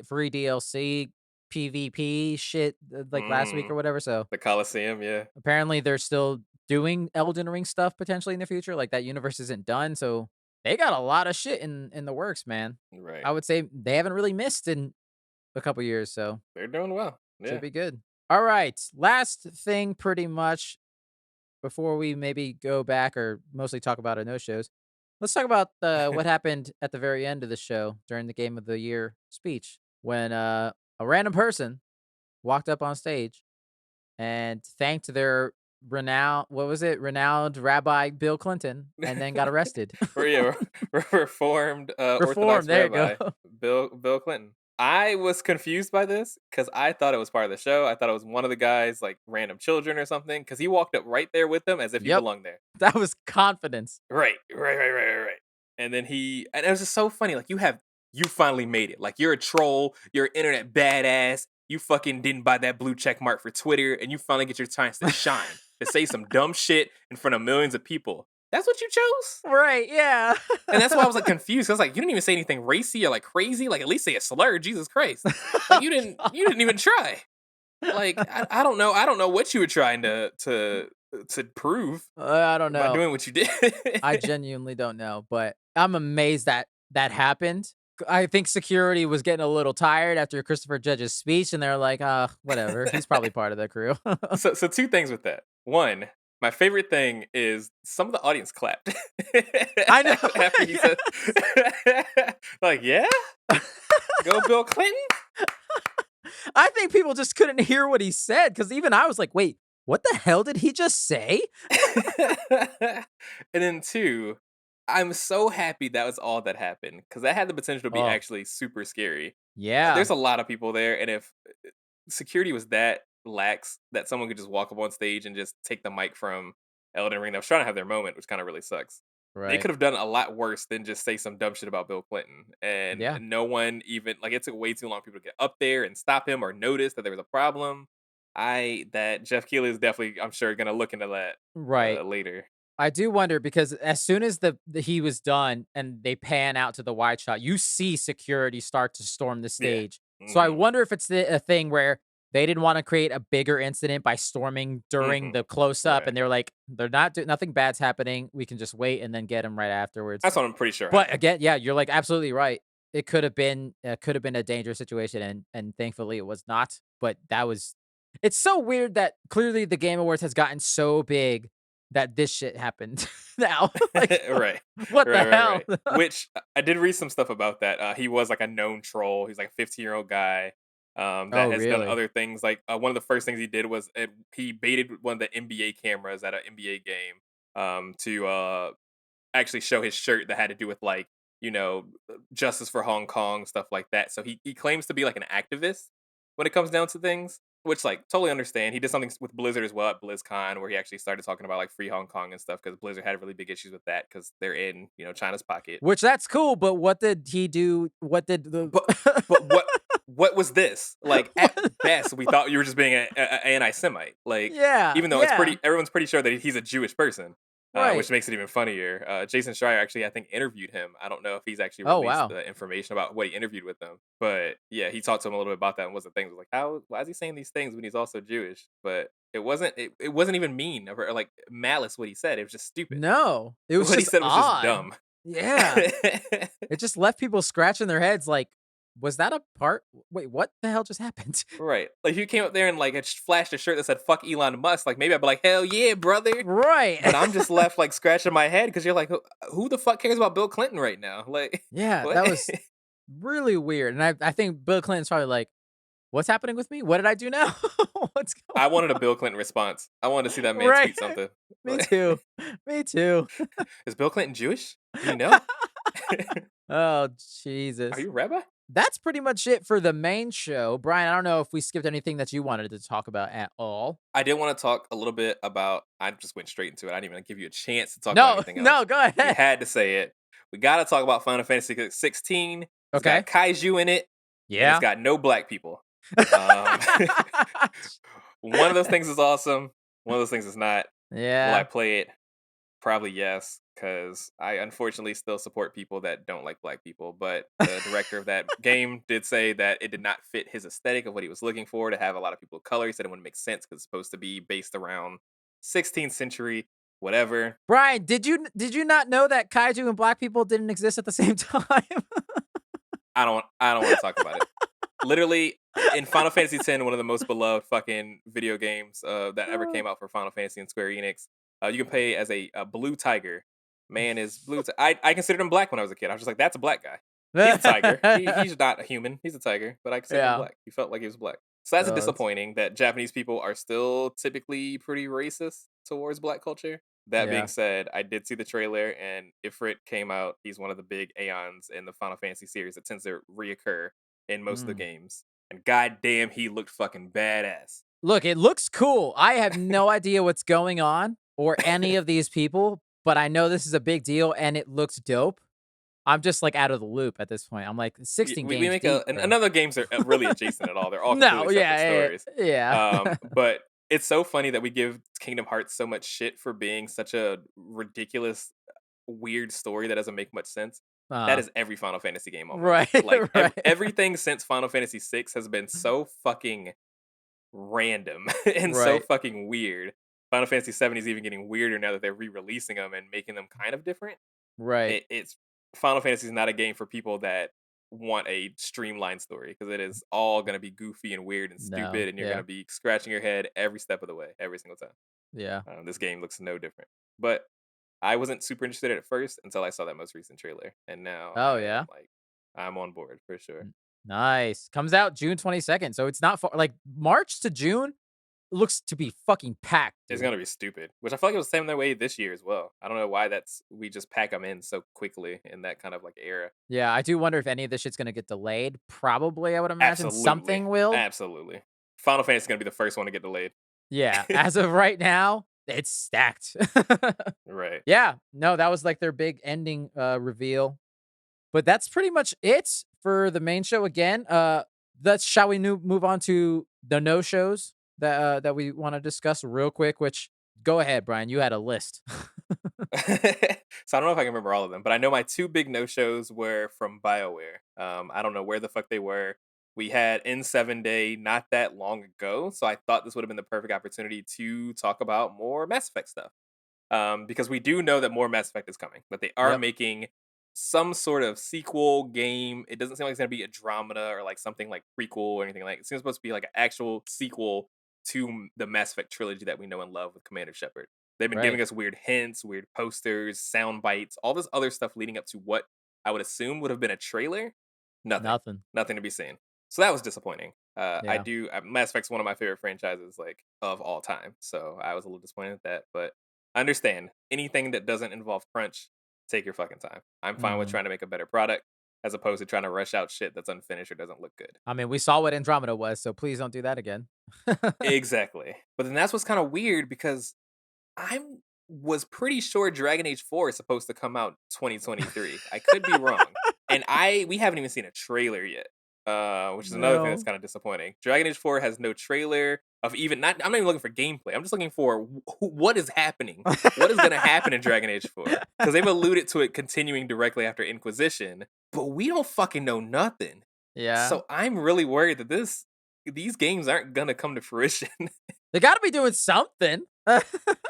free DLC PvP shit like last week or Mm, whatever. So the Coliseum, yeah. apparently they're still doing Elden Ring stuff potentially in the future. Like that universe isn't done. So they got a lot of shit in the works, man. Right. I would say they haven't really missed in a couple years, so They're doing well. should Yeah. be good. All right. Last thing pretty much before we maybe go back or mostly talk about our no shows. Let's talk about what happened at the very end of the show during the Game of the Year speech when a random person walked up on stage and thanked their renowned Rabbi Bill Clinton, and then got arrested. Reformed Orthodox Reformed. There you go. Rabbi Bill Clinton. I was confused by this because I thought it was part of the show. I thought it was one of the guys, like random children or something, because he walked up right there with them as if he Yep. belonged there. That was confidence. Right. And then and it was just so funny. Like, you finally made it. Like, you're a troll. You're an internet badass. You fucking didn't buy that blue check mark for Twitter, and you finally get your chance to shine, to say some dumb shit in front of millions of people. That's what you chose? Right, yeah. And that's why I was like confused. I was like, you didn't even say anything racy or like crazy. Like, at least say a slur. Jesus Christ. Like, you didn't even try. Like, I don't know. I don't know what you were trying to prove I don't know. by doing what you did. I genuinely don't know, but I'm amazed that happened. I think security was getting a little tired after Christopher Judge's speech, and they're like, whatever. He's probably part of the crew. So two things with that. One, my favorite thing is some of the audience clapped. I know. After he said, like, yeah? Go Bill Clinton? I think people just couldn't hear what he said, because even I was like, wait, what the hell did he just say? And then two, I'm so happy that was all that happened, because that had the potential to be actually super scary. Yeah. There's a lot of people there, and if security was that lax that someone could just walk up on stage and just take the mic from Elden Ring that was trying to have their moment, which kind of really sucks. Right. They could have done a lot worse than just say some dumb shit about Bill Clinton. And no one even, like, it took way too long for people to get up there and stop him or notice that there was a problem. That Jeff Keighley is definitely, I'm sure, going to look into that later. I do wonder, because as soon as he was done and they pan out to the wide shot, you see security start to storm the stage. Yeah. So I wonder if it's a thing where they didn't want to create a bigger incident by storming during the close up, and they're like, they're not nothing bad's happening. We can just wait and then get them right afterwards. That's what I'm pretty sure. But again, yeah, you're like absolutely right. It could have been a dangerous situation, and thankfully it was not. But it's so weird that clearly the Game Awards has gotten so big that this shit happened now. Like, what the hell? Right. Which I did read some stuff about that. He was like a known troll. He's like a 15-year-old guy that has done other things. Like one of the first things he did was he baited one of the NBA cameras at an NBA game to actually show his shirt that had to do with, like, justice for Hong Kong, stuff like that. So he claims to be like an activist when it comes down to things, which, like, totally understand. He did something with Blizzard as well at BlizzCon, where he actually started talking about, like, free Hong Kong and stuff, because Blizzard had really big issues with that because they're in, China's pocket. Which, that's cool, but what did he do? What did the... But what was this? Like, at best, we thought you were just being an anti-Semite. Like, even though everyone's pretty sure that he's a Jewish person. Which makes it even funnier. Jason Schreier actually, I think, interviewed him. I don't know if he's actually released the information about what he interviewed with them. But yeah, he talked to him a little bit about that and was the thing. Was like, why is he saying these things when he's also Jewish? But it wasn't even mean or like malice what he said. It was just stupid. No, it was what just he said odd. was just dumb. Yeah. It just left people scratching their heads like, was that a part? Wait, what the hell just happened? Right. Like, you came up there and, like, flashed a shirt that said, fuck Elon Musk. Like, maybe I'd be like, hell yeah, brother. Right. But I'm just left, like, scratching my head because you're like, who the fuck cares about Bill Clinton right now? Like, yeah, what? That was really weird. And I think Bill Clinton's probably like, what's happening with me? What did I do now? What's going on? I wanted a Bill Clinton response. I wanted to see that man tweet something. Me too. Me too. Is Bill Clinton Jewish? Do you know? Oh, Jesus. Are you a rabbi? That's pretty much it for the main show. Brian, I don't know if we skipped anything that you wanted to talk about at all. I did want to talk a little bit about, I just went straight into it. I didn't even give you a chance to talk about anything else. No, go ahead. We had to say it. We got to talk about Final Fantasy XVI. It's got kaiju in it. Yeah. It's got no black people. One of those things is awesome. One of those things is not. Yeah. Will I play it? Probably yes, because I unfortunately still support people that don't like black people. But the director of that game did say that it did not fit his aesthetic of what he was looking for, to have a lot of people of color. He said it wouldn't make sense because it's supposed to be based around 16th century, whatever. Brian, did you not know that kaiju and black people didn't exist at the same time? I don't want to talk about it. Literally, in Final Fantasy X, one of the most beloved fucking video games that ever came out for Final Fantasy and Square Enix, you can play as a blue tiger. Man is blue. I considered him black when I was a kid. I was just like, that's a black guy. He's a tiger. He's not a human. He's a tiger. But I considered him black. He felt like he was black. So that's Oh, it's disappointing that Japanese people are still typically pretty racist towards Black culture. That being yeah. said, I did see the trailer, and Ifrit came out. He's one of the big Aeons in the Final Fantasy series that tends to reoccur in most of the Mm. games. And goddamn, he looked fucking badass. Look, it looks cool. I have no idea what's going on or any of these people, but I know this is a big deal and it looks dope. I'm just like out of the loop at this point. I'm like 16 We games make deep, and bro. none of the games are really adjacent at all. They're all completely No, separate yeah, stories. yeah. Yeah. But it's so funny that we give Kingdom Hearts so much shit for being such a ridiculous, weird story that doesn't make much sense. That uh, is every Final Fantasy game almost. right, Like right, everything since Final Fantasy VI has been so fucking random and so right, fucking weird. Final Fantasy VII is even getting weirder now that they're re-releasing them and making them kind of different. right. It's Final Fantasy is not a game for people that want a streamlined story because it is all going to be goofy and weird and No, stupid, and you're going yeah, to be scratching your head every step of the way, every single time. yeah. This game looks no different, but I wasn't super interested at first until I saw that most recent trailer, and now Oh, yeah. I'm on board for sure. Nice. Comes out June 22nd, so it's not far. Like March to June looks to be fucking packed, It's dude. gonna be stupid, which I feel like it was the same way this year as well. I don't know why we just pack them in so quickly in that kind of like era. Yeah, I do wonder if any of this shit's gonna get delayed. Probably, I would imagine Absolutely, something will. absolutely. Final Fantasy is gonna be the first one to get delayed. Yeah, as of right now, it's stacked. Right. Yeah, no, that was like their big ending reveal. But that's pretty much it for the main show again. Let's shall we move on to the no shows that we want to discuss real quick, which go ahead, Brian, you had a list. So I don't know if I can remember all of them, but I know my two big no shows were from BioWare. I don't know where the fuck they were. We had N7 Day not that long ago, so I thought this would have been the perfect opportunity to talk about more Mass Effect stuff. Because we do know that more Mass Effect is coming, that they are Yep. making some sort of sequel game. It doesn't seem like it's gonna be a dramata or like something like prequel or anything like. It seems supposed to be like an actual sequel to the Mass Effect trilogy that we know and love with Commander Shepard. They've been Right. giving us weird hints, weird posters, sound bites, all this other stuff leading up to what I would assume would have been a trailer. Nothing, Nothing. nothing to be seen. So that was disappointing. Yeah. Mass Effect's one of my favorite franchises like of all time. So I was a little disappointed at that, but understand anything that doesn't involve crunch, take your fucking time. I'm fine with Mhm. trying to make a better product as opposed to trying to rush out shit that's unfinished or doesn't look good. I mean, we saw what Andromeda was, so please don't do that again. Exactly. But then that's what's kind of weird because I was pretty sure Dragon Age 4 is supposed to come out 2023. I could be wrong. And we haven't even seen a trailer yet. Which is another thing that's No. kind of disappointing. Dragon Age 4 has no trailer of even not I'm not even looking for gameplay. I'm just looking for what is happening. What is going to happen in Dragon Age 4? Cuz they've alluded to it continuing directly after Inquisition, but we don't fucking know nothing. Yeah. So I'm really worried that these games aren't going to come to fruition. They gotta be doing something.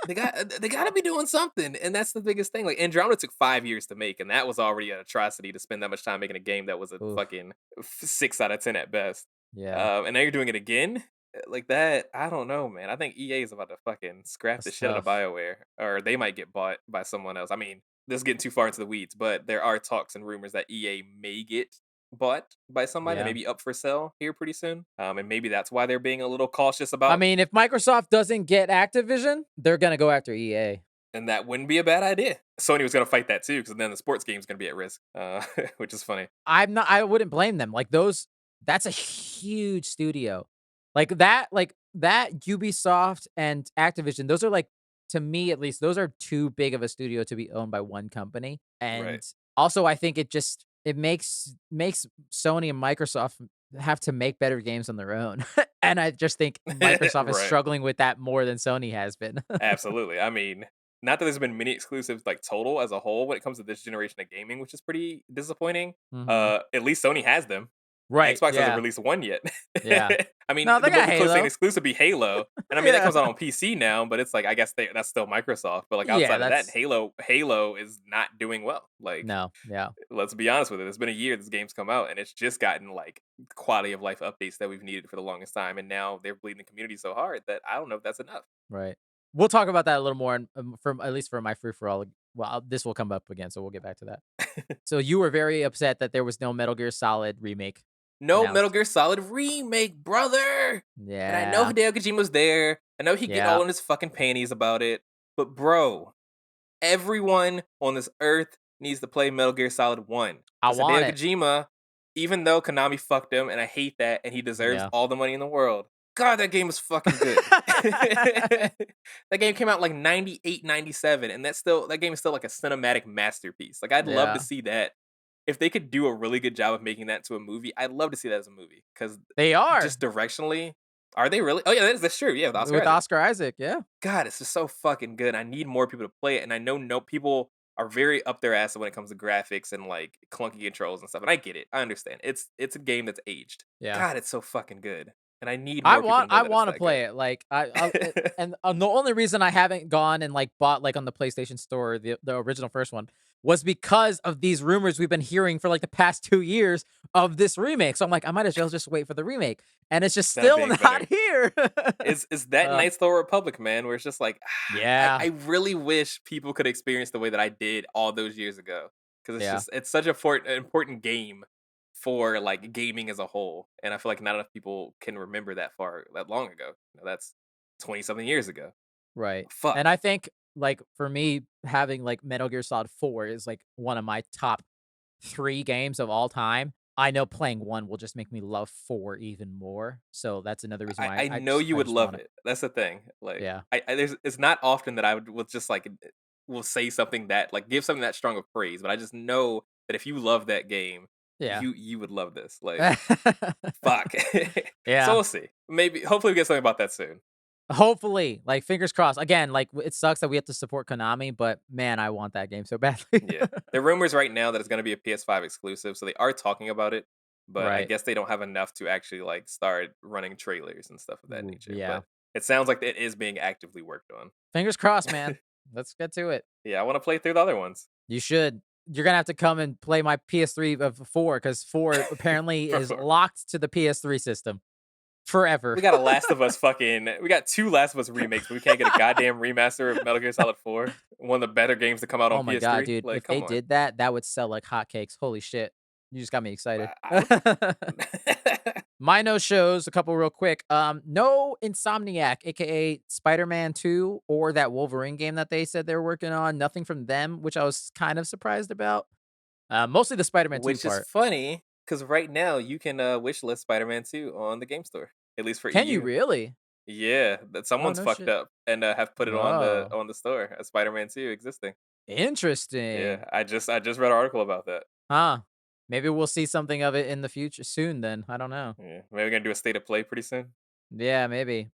They gotta be doing something, and that's the biggest thing. Like Andromeda took 5 years to make, and that was already an atrocity to spend that much time making a game that was a Oof. fucking 6 out of 10 at best. Yeah. And now you're doing it again like that. I don't know, man. I think EA is about to fucking scrap the That's shit out of tough. Bioware, or they might get bought by someone else. I mean, this is getting too far into the weeds, but there are talks and rumors that EA may get bought by somebody that may Yeah. be up for sale here pretty soon. And maybe that's why they're being a little cautious I about. mean, if Microsoft doesn't get Activision, they're gonna go after EA. And that wouldn't be a bad idea. Sony was going to fight that too, because then the sports game's going to be at risk, which is funny. I wouldn't blame them. Like that's a huge studio. Like that Ubisoft and Activision, those are like, to me at least, those are too big of a studio to be owned by one company. Right. And also I think it makes Sony and Microsoft have to make better games on their own. And I just think Microsoft is Right. struggling with that more than Sony has been. Absolutely. I mean, not that there's been many exclusives like total as a whole when it comes to this generation of gaming, which is pretty disappointing. Mhm. At least Sony has them. Right, Xbox hasn't yeah, released one yet. yeah. I mean, No, they what got we close to an Halo. exclusive be Halo, and I mean that Yeah. comes out on PC now, but it's like I guess that's still Microsoft. But like Yeah, outside of that, that's Halo is not doing well. Like no, yeah, let's be honest with it. It's been a year this game's come out, and it's just gotten like quality of life updates that we've needed for the longest time. And now they're bleeding the community so hard that I don't know if that's enough. right. We'll talk about that a little more, from at least for my free for all. Well, this will come up again, so we'll get back to that. So you were very upset that there was no Metal Gear Solid remake. No Metal announced. Gear Solid remake, brother. And I know Yeah. Hideo Kojima's there. I know he get Yeah. all in his fucking panties about it. But bro, everyone on this earth needs to play Metal Gear Solid 1. I Because want Hideo it. Kojima, even though Konami fucked him, and I hate that, and he deserves Yeah. all the money in the world. God, that game was fucking good. That game came out like 98, 97, and that game is still like a cinematic masterpiece. Like, I'd love to Yeah. see that. If they could do a really good job of making that to a movie, I'd love to see that as a movie. Because They are just directionally, are they really? Oh yeah, that's true. Yeah, with Oscar with Isaac. Oscar Isaac. Yeah. God, it's just so fucking good. I need more people to play it, and I know no people are very up their ass when it comes to graphics and like clunky controls and stuff. And I get it. I understand. It's a game that's aged. Yeah. God, it's so fucking good, and I need more people to know I that it's want to that good. play it. Like and the only reason I haven't gone and like bought like on the PlayStation Store the original first one was because of these rumors we've been hearing for like the past 2 years of this remake. So I'm like, I might as well just wait for the remake, and it's just That still being not better. here. It's that Uh, Knights of the Old Republic, man, where it's just like, yeah, I really wish people could experience the way that I did all those years ago. Because yeah, it's such a important game for like gaming as a whole. And I feel like not enough people can remember that long ago. That's 20 something years ago. right. And Fuck. I think like for me, having like Metal Gear Solid 4 is like one of my top 3 games of all time. I know playing 1 will just make me love 4 even more. So that's another reason why I know you I would just love want it. it. That's the thing. Like Yeah. it's not often that I will just like will say something that like give something that strong of praise, but I just know that if you love that game, Yeah. you would love this. Like fuck. So Yeah. we'll see. Maybe hopefully we get something about that soon. Hopefully, like fingers crossed. Again, like it sucks that we have to support Konami, but man, I want that game so badly. Yeah. There are rumors right now that it's gonna be a PS5 exclusive, so they are talking about it, but I Right. guess they don't have enough to actually like start running trailers and stuff of that Ooh, nature. yeah. But it sounds like it is being actively worked on. Fingers crossed, man. Let's get to it. Yeah, I want to play through the other ones. You should. You're gonna have to come and play my PS3 of 4 because 4 apparently is For locked to the PS3 system forever. We got a Last of Us we got 2 Last of Us remakes, but we can't get a goddamn remaster of Metal Gear Solid 4, one of the better games to come out Oh on my god, PS3. dude! Like, If they come on. did that, that would sell like hotcakes. Holy shit! You just got me excited. I would My no shows, a couple real quick. No Insomniac, aka Spider-Man 2, or that Wolverine game that they said they were working on. Nothing from them, which I was kind of surprised about. Mostly the Spider-Man 2 Which is part. funny because right now you can wishlist Spider-Man 2 on the game store, at least for Can you EU. really? Yeah, that Oh, someone's no fucked shit. up and have put it Oh, on the store as Spider-Man 2 existing. interesting. Yeah, I just read an article about that. Huh. Maybe we'll see something of it in the future soon then. I don't know. Yeah, maybe we're gonna do a state of play pretty soon. Yeah, maybe.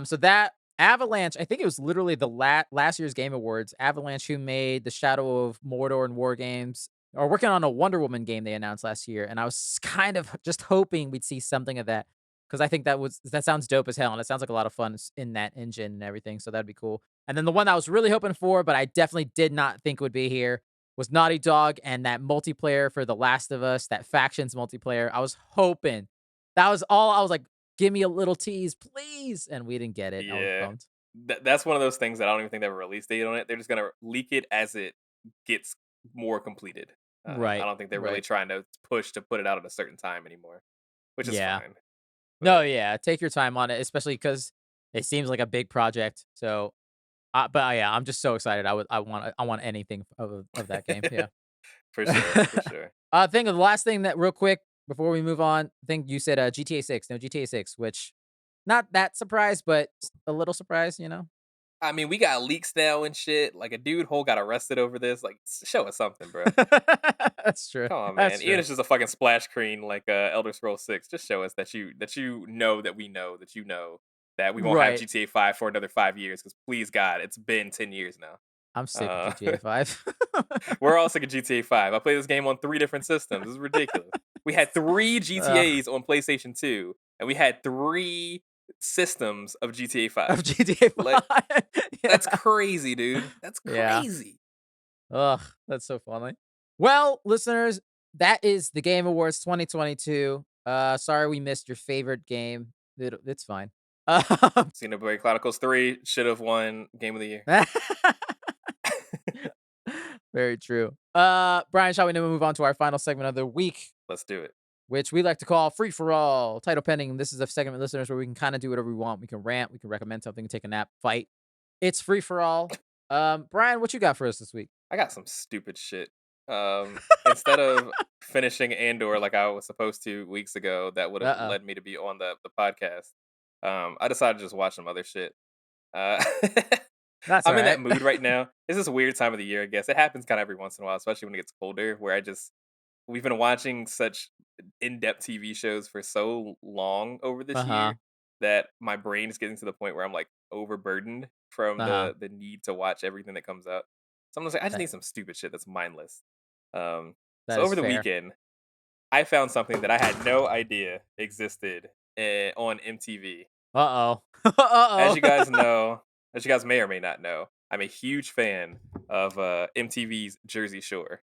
So that Avalanche, I think it was literally the last year's Game Awards. Avalanche, who made the Shadow of Mordor and War games, are working on a Wonder Woman game they announced last year, and I was kind of just hoping we'd see something of that because I think that sounds dope as hell, and it sounds like a lot of fun in that engine and everything. So that'd be cool. And then the one that I was really hoping for, but I definitely did not think would be here, was Naughty Dog and that multiplayer for The Last of Us, that factions multiplayer. I was hoping. That was all. I was like, give me a little tease, please. And we didn't get it. I was Yeah, bummed. that's one of those things that I don't even think they have a release date on it. They're just gonna leak it as it gets more completed. I Right. don't think they're really Right. trying to push to put it out at a certain time anymore, which is Yeah. fine. No, But yeah. Take your time on it, especially because it seems like a big project. So, but yeah, I'm just so excited. I want anything of that game. Yeah. for sure, for sure. Think of the last thing that real quick before we move on. I think you said GTA 6. No GTA 6, which not that surprised, but a little surprised. I mean, we got leaks now and shit. Like a dude whole got arrested over this. Like, show us something, bro. That's true. Come on, That's man. Even if true. it's just a fucking splash screen like Elder Scrolls 6, just show us that you know that we know that you know that we won't have Right. GTA 5 for another 5 years. Because please God, it's been 10 years now. I'm sick of Uh, GTA 5. we're all sick of GTA 5. I played this game on 3 different systems. This is ridiculous. We had 3 Ugh, GTAs on PlayStation 2, and we had 3 systems of GTA 5. of GTA Like 5. that's Yeah. crazy, dude. That's Yeah. crazy. Ugh, that's so funny. Well, listeners, that is the Game Awards 2022. Sorry we missed your favorite game. It's fine. Um, Xenoblade Chronicles 3 should have won Game of the Year. Very true. Brian, shall we now move on to our final segment of the week? Let's do it. which we like to call Free for All. Title pending. This is a segment, listeners, where we can kind of do whatever we want. We can rant, we can recommend something, take a nap, fight. It's free for all. Brian, what you got for us this week? I got some stupid shit. Instead of finishing Andor like I was supposed to weeks ago, that would have Uh led me to be on the podcast. I decided to just watch some other shit. Uh, That's all I'm in that right. mood right now. It's this weird time of the year, I guess. It happens kind of every once in a while, especially when it gets colder, where we've been watching such in-depth TV shows for so long over this Uh-huh. year that my brain is getting to the point where I'm like overburdened from Uh-huh. the need to watch everything that comes out. So I'm just like, I just That, need some stupid shit that's mindless. Um, that so is over the fair. weekend, I found something that I had no idea existed on MTV. Uh-oh. As Uh-oh. you guys know, as you guys may or may not know, I'm a huge fan of MTV's Jersey Shore.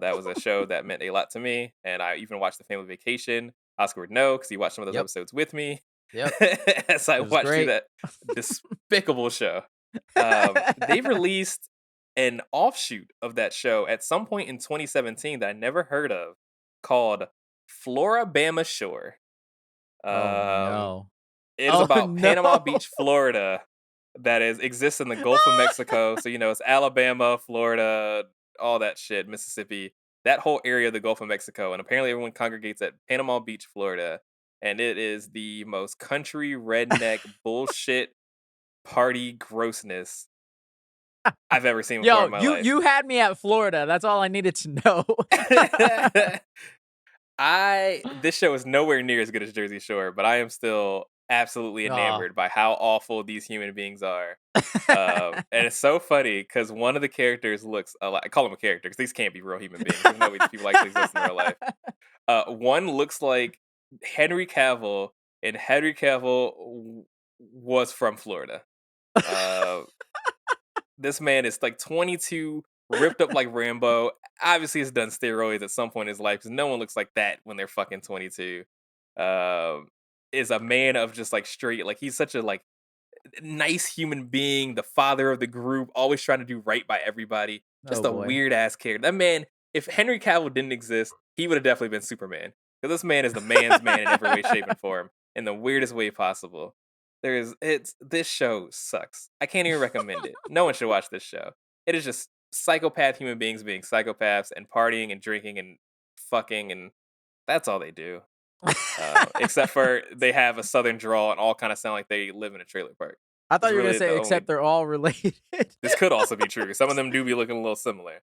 That was a show that meant a lot to me, and I even watched the Family Vacation. Oscar would know because he watched some of those Yep. episodes with me Yep. as I It was watched through great. that despicable show. They released an offshoot of that show at some point in 2017 that I never heard of called Florabama Shore. Oh Um, no. it is Oh about no. Panama Beach, Florida, that exists in the Gulf of Mexico. So it's Alabama, Florida, all that shit, Mississippi, that whole area of the Gulf of Mexico, and apparently everyone congregates at Panama Beach, Florida, and it is the most country redneck bullshit party grossness I've ever seen before Yo, in my life. you had me at Florida. That's all I needed to know. This show is nowhere near as good as Jersey Shore, but I am still absolutely Oh. enamored by how awful these human beings are. And it's so funny because one of the characters looks I call him a character because these can't be real human beings. There's no way these people actually exist in real life. One looks like Henry Cavill, and Henry Cavill was from Florida. This man is like 22, ripped up like Rambo. Obviously, has done steroids at some point in his life because no one looks like that when they're fucking 22. Is a man of just like straight, like he's such a like nice human being, the father of the group, always trying to do right by everybody. Oh Just a boy. weird ass character. That man, if Henry Cavill didn't exist, he would have definitely been Superman. Because this man is the man's man in every way, shape, and form, in the weirdest way possible. This show sucks. I can't even recommend it. No one should watch this show. It is just psychopath human beings being psychopaths and partying and drinking and fucking, and that's all they do. Except for they have a southern drawl and all kind of sound like they live in a trailer park. I thought It's you were gonna really the say, except only. they're all related. This could also be true. Some of them do be looking a little similar.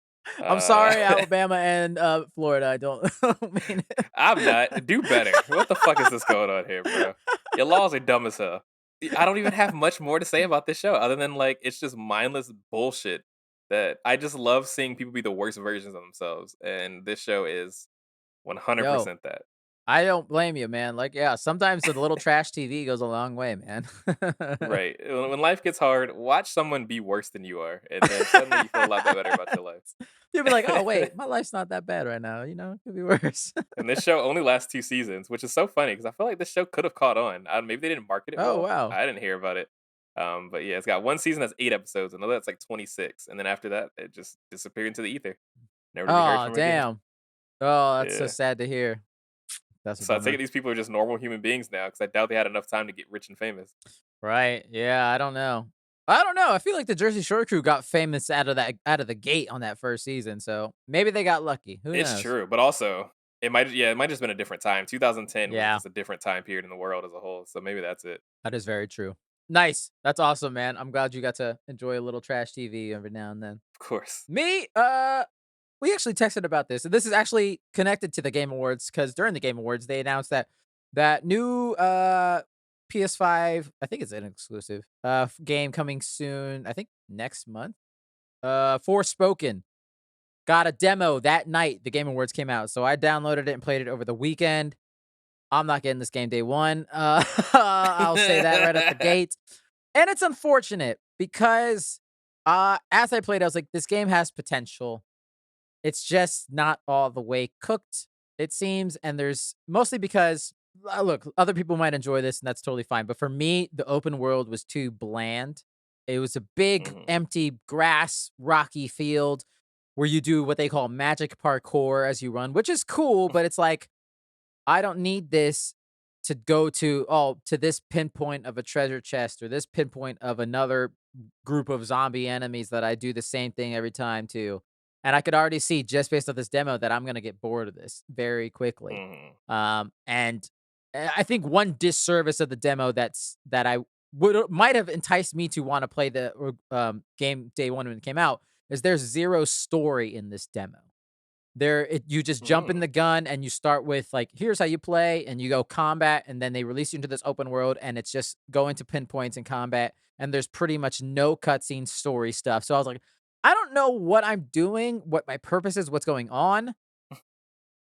I'm sorry, Alabama and Florida. I don't mean it. I'm not. Do better. What the fuck is this going on here, bro? Your laws are dumb as hell. I don't even have much more to say about this show other than like it's just mindless bullshit that I just love seeing people be the worst versions of themselves, and this show is Yo, 100% that. I don't blame you, man. Like, yeah, sometimes a little trash TV goes a long way, man. Right. When life gets hard, watch someone be worse than you are, and then suddenly you feel a lot better about your You'll be like, oh life. wait, my life's not that bad right now. You know, it could be worse. And this show only lasts 2 seasons, which is so funny because I feel like this show could have caught on. Maybe they didn't market it Oh well. wow. I didn't hear about it. But yeah, it's got one season that's 8 episodes, another that's like 26, and then after that, it just disappeared into the ether. Never to be heard Oh from again. damn. Oh, that's so Yeah. sad to hear. That's a So I take it bummer. these people are just normal human beings now because I doubt they had enough time to get rich and famous. Right. Yeah, I don't know. I don't know. I feel like the Jersey Shore crew got famous out of the gate on that first season. So maybe they got lucky. Who It's knows? true, but also it might just been a different time. 2010 was Yeah, just a different time period in the world as a whole. So maybe that's it. that is very true. Nice. That's awesome, man. I'm glad you got to enjoy a little trash TV every now and then. Of course. Me, we actually texted about this. And this is actually connected to the Game Awards because during the Game Awards they announced that new PS5, I think it's an exclusive game coming soon. I think next month. Forspoken got a demo that night the Game Awards came out. So I downloaded it and played it over the weekend. I'm not getting this game day one. I'll say that right at the gate. And it's unfortunate because as I played, I was like, this game has potential. It's just not all the way cooked, it seems. And there's mostly because, look, other people might enjoy this and that's totally fine. But for me, the open world was too bland. It was a big, Mhm. empty grass, rocky field where you do what they call magic parkour as you run, which is cool, but it's like, I don't need this to go to this pinpoint of a treasure chest or this pinpoint of another group of zombie enemies that I do the same thing every time to. And I could already see just based on this demo that I'm gonna get bored of this very quickly. Mhm. And I think one disservice of the demo that I would might have enticed me to want to play the game day one when it came out is there's zero story in this demo. You just jump in Mm. the gun and you start with like, here's how you play, and you go combat, and then they release you into this open world, and it's just going to pinpoints in combat, and there's pretty much no cutscene story stuff. So I was like, I don't know what I'm doing, what my purpose is, what's going on,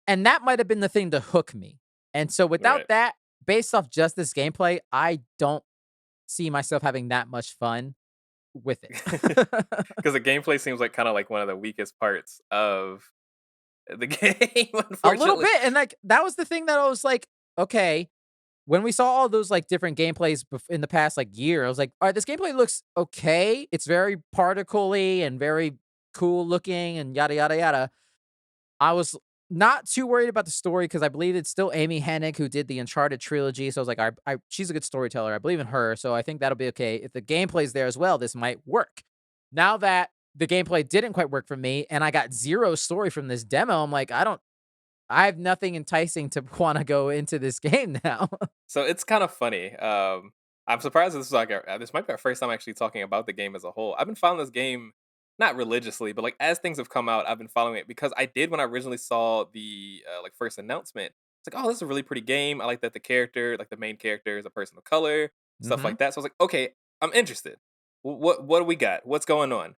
and that might have been the thing to hook me. And so without Right. that, based off just this gameplay, I don't see myself having that much fun with it. Because the gameplay seems like kind of like one of the weakest parts of the game, A little unfortunately. bit, and, like, that was the thing that I was like, "Okay." When we saw all those, like, different gameplays in the past, like, year, I was like, "Alright, this gameplay looks okay. It's very particle-y and very cool looking and yada, yada, yada." I was not too worried about the story because I believe it's still Amy Hennig who did the Uncharted trilogy, so I was like, I she's a good storyteller, I believe in her, so I think that'll be okay. If the gameplay's there as well, this might work. Now that the gameplay didn't quite work for me and I got 0 story from this demo, I'm like, I have nothing enticing to wanna go into this game now. So it's kind of funny. I'm surprised this is like this might be our first time actually talking about the game as a whole. I've been following this game not religiously, but like as things have come out, I've been following it because I did when I originally saw the like first announcement. It's like, oh, this is a really pretty game. I like that the character, like the main character, is a person of color, stuff Mhm. like that. So I was like, okay, I'm interested. What do we got? What's going on?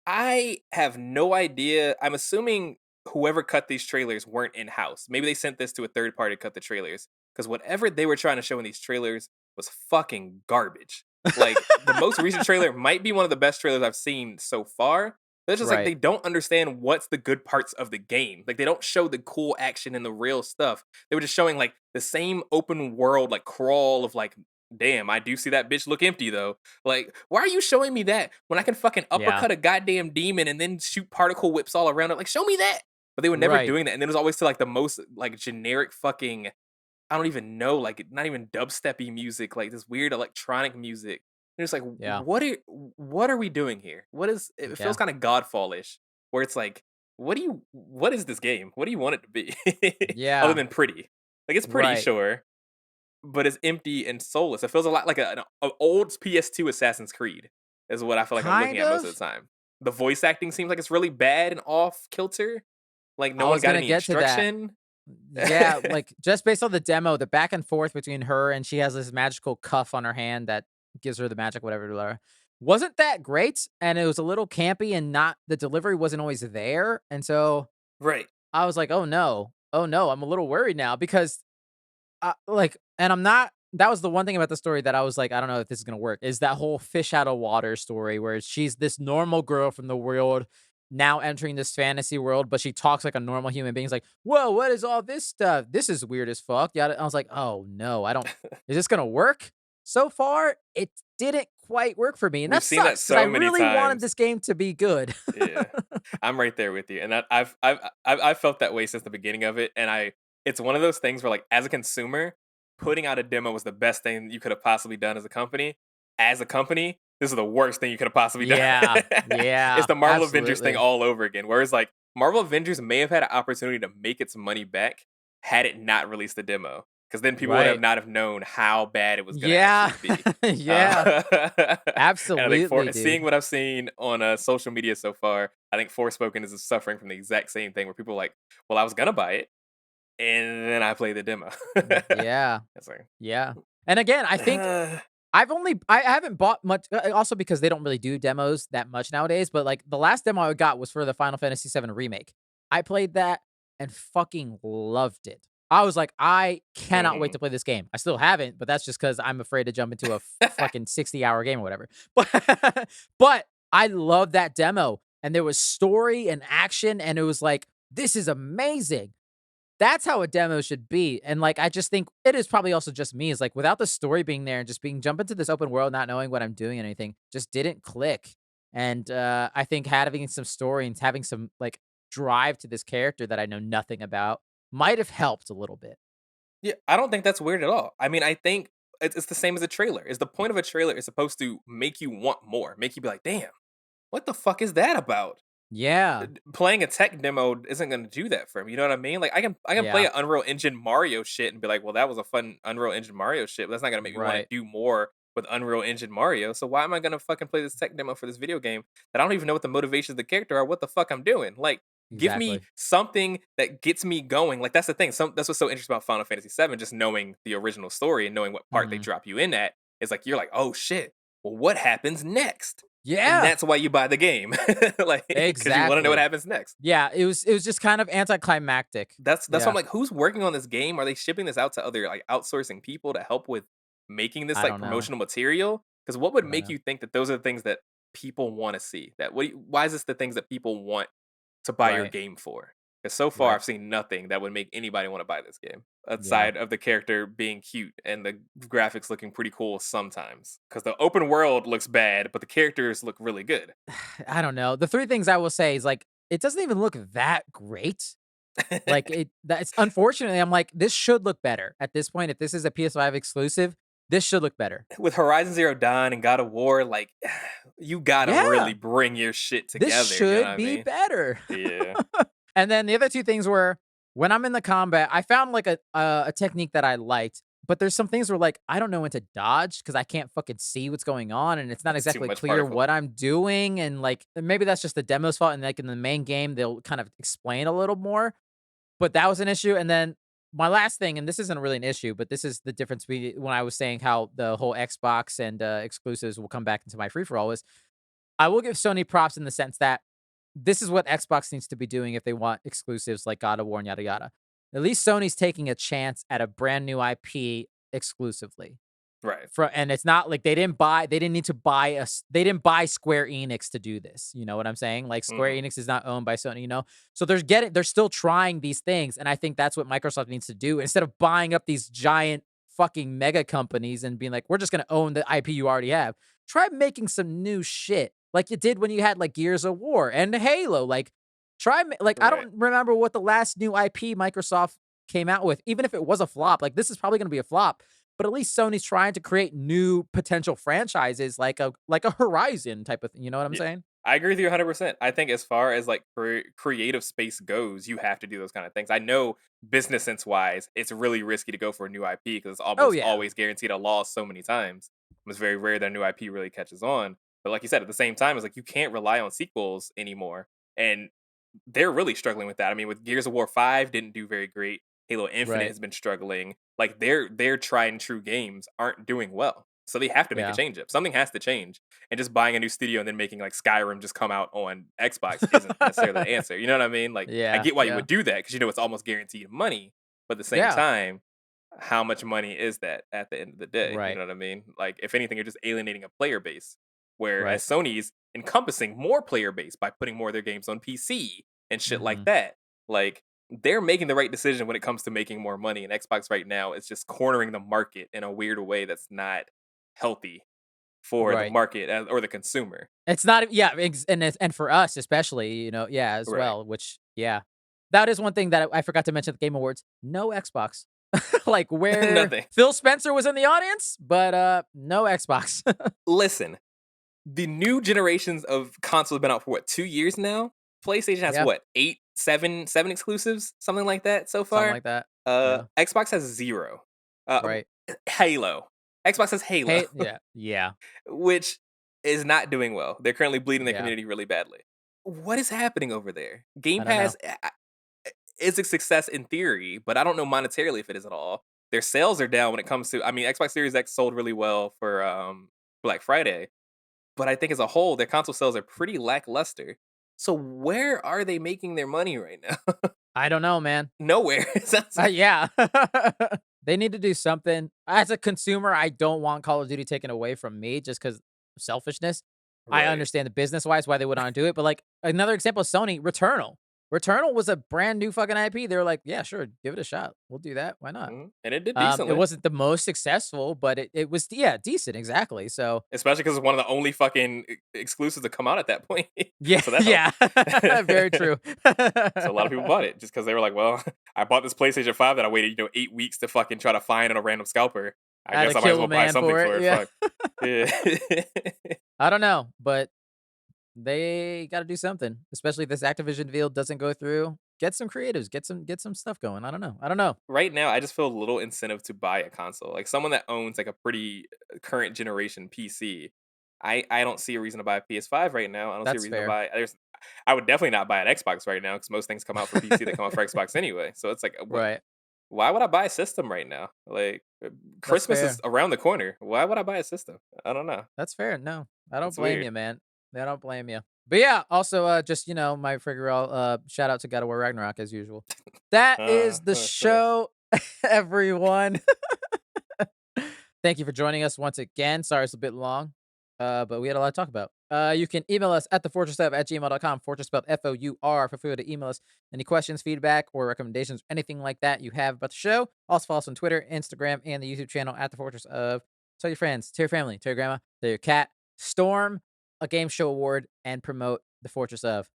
I have no idea. I'm assuming whoever cut these trailers weren't in house. Maybe they sent this to a third party to cut the trailers because whatever they were trying to show in these trailers was fucking garbage. Like the most recent trailer might be one of the best trailers I've seen so far. But it's just like Right. they don't understand what's the good parts of the game. Like they don't show the cool action and the real stuff. They were just showing like the same open world like crawl of like, damn, I do see that bitch look empty though. Like, why are you showing me that when I can fucking Yeah. uppercut a goddamn demon and then shoot particle whips all around it? Like, show me that. But they were never Right. doing that. And then it was always to like the most like generic fucking, I don't even know, like not even dubsteppy music, like this weird electronic music. And it's like, Yeah. what are we doing here? What is it feels Yeah. kind of godfallish, where it's like, what is this game? What do you want it to be? Other Yeah. than pretty. Like it's pretty, Right. sure, but it's empty and soulless. It feels a lot like an old PS2 Assassin's Creed is what I feel like I'm looking Kind at most of of. the time. The voice acting seems like it's really bad and off kilter. Like no I one was got gonna any get to that. instruction. Yeah, like, just based on the demo, the back and forth between her and she has this magical cuff on her hand that gives her the magic whatever to her, wasn't that great, and it was a little campy and not the delivery wasn't always there, and so Right. I was like, "Oh, no. Oh, no." I'm a little worried now because like, and I'm not. That was the one thing about the story that I was like, I don't know if this is gonna work. Is that whole fish out of water story where she's this normal girl from the world now entering this fantasy world, but she talks like a normal human being. It's like, whoa, what is all this stuff? This is weird as fuck. Yeah, I was like, oh no, I don't. Is this gonna work? So far, it didn't quite work for me, and We've that seen that sucks because I so many really wanted times. this game to be good. Yeah, I'm right there with you, and I've felt that way since the beginning of it, and it's one of those things where like as a consumer, putting out a demo was the best thing you could have possibly done as a company. As a company, this is the worst thing you could have possibly done. Yeah, It's yeah, the Marvel Avengers thing absolutely. all over again. Whereas like Marvel Avengers may have had an opportunity to make its money back had it not released the demo, because then people would have Right. not have known how bad it was going to Yeah, actually be. yeah, And I think for absolutely, seeing dude. what I've seen on social media so far, I think Forspoken is suffering from the exact same thing where people are like, "Well, I was gonna buy it, and then I played the demo." Yeah. It's like, Yeah. And again, I think I haven't bought much also because they don't really do demos that much nowadays, but like the last demo I got was for the Final Fantasy VII remake. I played that and fucking loved it. I was like, I cannot wait mhm. to play this game. I still haven't, but that's just because I'm afraid to jump into a fucking 60-hour game or whatever. But I love that demo. And there was story and action, and it was like, this is amazing. That's how a demo should be, and, like, I just think it is probably also just me, is, like, without the story being there and just being jump into this open world, not knowing what I'm doing and anything, just didn't click, and, I think having some story and having some, like, drive to this character that I know nothing about might have helped a little bit. Yeah, I don't think that's weird at all. I mean, I think it's the same as a trailer. Is the point of a trailer is supposed to make you want more, make you be like, "Damn, what the fuck is that about?" Yeah. Playing a tech demo isn't gonna do that for me, you know what I mean? Like, I can play Yeah. an Unreal Engine Mario shit and be like, "Well, that was a fun Unreal Engine Mario shit," but that's not gonna make me wanna Right. do more with Unreal Engine Mario, so why am I gonna fucking play this tech demo for this video game that I don't even know what the motivations of the character are, what the fuck I'm doing? Like, give me Exactly. something that gets me going, like, that's the thing, that's what's so interesting about Final Fantasy VII, just knowing the original story and knowing what part they Mhm. drop you in at, is like, you're like, "Oh, shit, well, what happens next?" And Yeah. that's why you buy the game, like, because you wanna know what Exactly. happens next. Yeah, it was just kind of anticlimactic. That's why I'm Yeah. like, who's working on this game? Are they shipping this out to other like outsourcing people to help with making this I like don't know. promotional material? Because what would I don't make know. you think that those are the things that people want to see? That why is this the things that people want to buy your Right. game for? Because so far Right. I've seen nothing that would make anybody want to buy this game Yeah. outside of the character being cute and the graphics looking pretty cool sometimes. Because the open world looks bad, but the characters look really good. I don't know. The three things I will say is like it doesn't even look that great. Like that's unfortunately I'm like this should look better at this point if this is a PS5 exclusive, this should look better. With Horizon Zero Dawn and God of War, like you gotta really Yeah. bring your shit This together. You know what should I be mean? better. Yeah. And then the other two things were when I'm in the combat, I found like a technique that I liked, but there's some things where like I don't know when to dodge because I can't fucking see what's going on, and it's not It's too exactly much clear particle. what I'm doing, and like maybe that's just the demo's fault, and like in the main game they'll kind of explain a little more, but that was an issue. And then my last thing, and this isn't really an issue, but this is the difference between when I was saying how the whole Xbox and exclusives will come back into my free for all is I will give Sony props in the sense that this is what Xbox needs to be doing if they want exclusives like God of War and yada yada. At least Sony's taking a chance at a brand new IP exclusively. Right. And it's not like they didn't need to buy us they didn't buy Square Enix to do this. You know what I'm saying? Like Square Mhm. Enix is not owned by Sony, you know? So they're still trying these things. And I think that's what Microsoft needs to do. Instead of buying up these giant fucking mega companies and being like, we're just gonna own the IP you already have. Try making some new shit. Like you did when you had like Gears of War and Halo. Like like I Right. don't remember what the last new IP Microsoft came out with, even if it was a flop. Like this is probably gonna be a flop, but at least Sony's trying to create new potential franchises like a Horizon type of thing. You know what I'm Yeah. saying? I agree with you 100%. I think as far as like creative space goes, you have to do those kind of things. I know business sense wise, it's really risky to go for a new IP because it's Oh almost yeah. always guaranteed a loss so many times. It's very rare that a new IP really catches on. But like you said, at the same time, it's like you can't rely on sequels anymore. And they're really struggling with that. I mean, with Gears of War 5 didn't do very great. Halo Infinite Right. has been struggling. Like their tried and true games aren't doing well. So they have to make a Yeah. change up. Something has to change. And just buying a new studio and then making like Skyrim just come out on Xbox isn't necessarily the answer. You know what I mean? Like I Yeah. get why you Yeah. would do that because you know it's almost guaranteed money. But at the same Yeah. time, how much money is that at the end of the day? You Right. know what I mean? Like if anything, you're just alienating a player base. Whereas Right. Sony's encompassing more player base by putting more of their games on PC and shit like Hmm. that. Like they're making the right decision when it comes to making more money. And Xbox right now is just cornering the market in a weird way that's not healthy for the Right. market or the consumer. It's not yeah, and for us especially, you know, yeah, as Right. well, which yeah. That is one thing that I forgot to mention at the Game Awards. No Xbox. Like where Nothing. Phil Spencer was in the audience, but no Xbox. Listen, the new generations of consoles have been out for what, 2 years now? PlayStation has Yeah, what, eight, seven exclusives, something like that so something far. like that. Yeah, Xbox has zero. right. Halo. Xbox has Halo, Hey, yeah, yeah, which is not doing well. They're currently bleeding their yeah. community really badly. What is happening over there? Game I don't know. Pass is a success in theory, but I don't know monetarily if it is at all. Their sales are down when it comes to. I mean, Xbox Series X sold really well for Black Friday, but I think as a whole, their console sales are pretty lackluster. So where are they making their money right now? I don't know, man. Nowhere. It sounds like. Yeah. They need to do something. As a consumer, I don't want Call of Duty taken away from me just because selfishness. I Right. understand the business wise why they would want to do it, but like another example, Sony Returnal. Returnal was a brand new fucking IP. They were like, yeah, sure, give it a shot. We'll do that. Why not? And it did It decently. wasn't the most successful, but it was, yeah, decent. Exactly. So, Especially because it's one of the only fucking exclusives to come out at that point. yeah, So that yeah, helped. very true. So a lot of people bought it just because they were like, well, I bought this PlayStation 5 that I waited, 8 weeks to fucking try to find on a random scalper. I Had guess to I might as kill well a buy man something for for it. it. Yeah. Fuck. Yeah. I don't know, but they got to do something, especially if this Activision deal doesn't go through. Get some creatives, get some stuff going. I don't know. Right now, I just feel a little incentive to buy a console. Like someone that owns like a pretty current generation PC, I don't see a reason to buy a PS5 right now. I don't see a That's reason to fair. buy. I would definitely not buy an Xbox right now because most things come out for PC that come out for Xbox anyway. So it's like, what? Right. Why would I buy a system right now? Like That's Christmas fair. is around the corner. Why would I buy a system? I don't know. That's fair. No, I don't It's blame weird. you, man. I don't blame you. But yeah, also, just my figure shout out to God of War Ragnarok as usual. That is the That's nice. show, everyone. Thank you for joining us once again. Sorry it's a bit long, but we had a lot to talk about. You can email us at thefortressof@gmail.com. Fortress spelled FOUR. Feel free to email us any questions, feedback, or recommendations, anything like that you have about the show. Also follow us on Twitter, Instagram, and the YouTube channel at The Fortress of. Tell your friends, tell your family, tell your grandma, tell your cat. Storm a game show award and promote The Fortress of.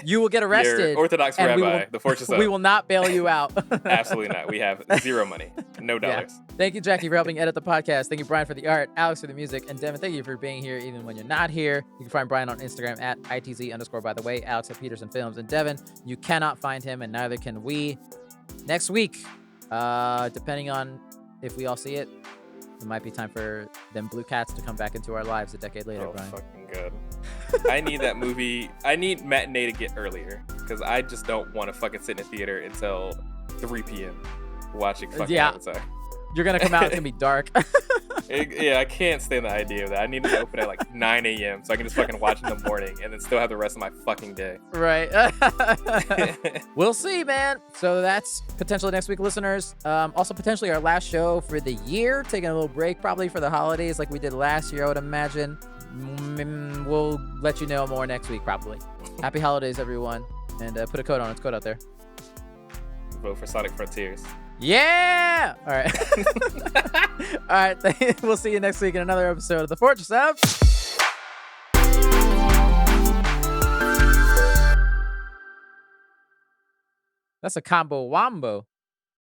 You will get Your arrested. Orthodox and rabbi, the Fortress of. we will not bail you out. Absolutely not. We have zero money, no Yeah. dollars. Thank you, Jackie, for helping edit the podcast. Thank you, Brian, for the art, Alex for the music, and Devin, thank you for being here even when you're not here. You can find Brian on Instagram at ITZ_by the way, Alex at Peterson Films, and Devin, you cannot find him, and neither can we. Next week, depending on if we all see it, it might be time for them blue cats to come back into our lives a decade later, Oh, Brian. fucking good. I need that movie. I need matinee to get earlier because I just don't want to fucking sit in a theater until 3 p.m. watching fucking Yeah. Avatar. You're going to come out, it's going to be dark. Yeah, I can't stand the idea of that. I need it to open at like 9 a.m. so I can just fucking watch in the morning and then still have the rest of my fucking day. Right. We'll see, man. So that's potentially next week, listeners. Also, potentially our last show for the year. Taking a little break, probably for the holidays like we did last year, I would imagine. We'll let you know more next week, probably. Happy holidays, everyone. And put a code on. It's code out there. Vote for Sonic Frontiers. Yeah! All right. All right. We'll see you next week in another episode of The Fortress of. That's a combo wombo.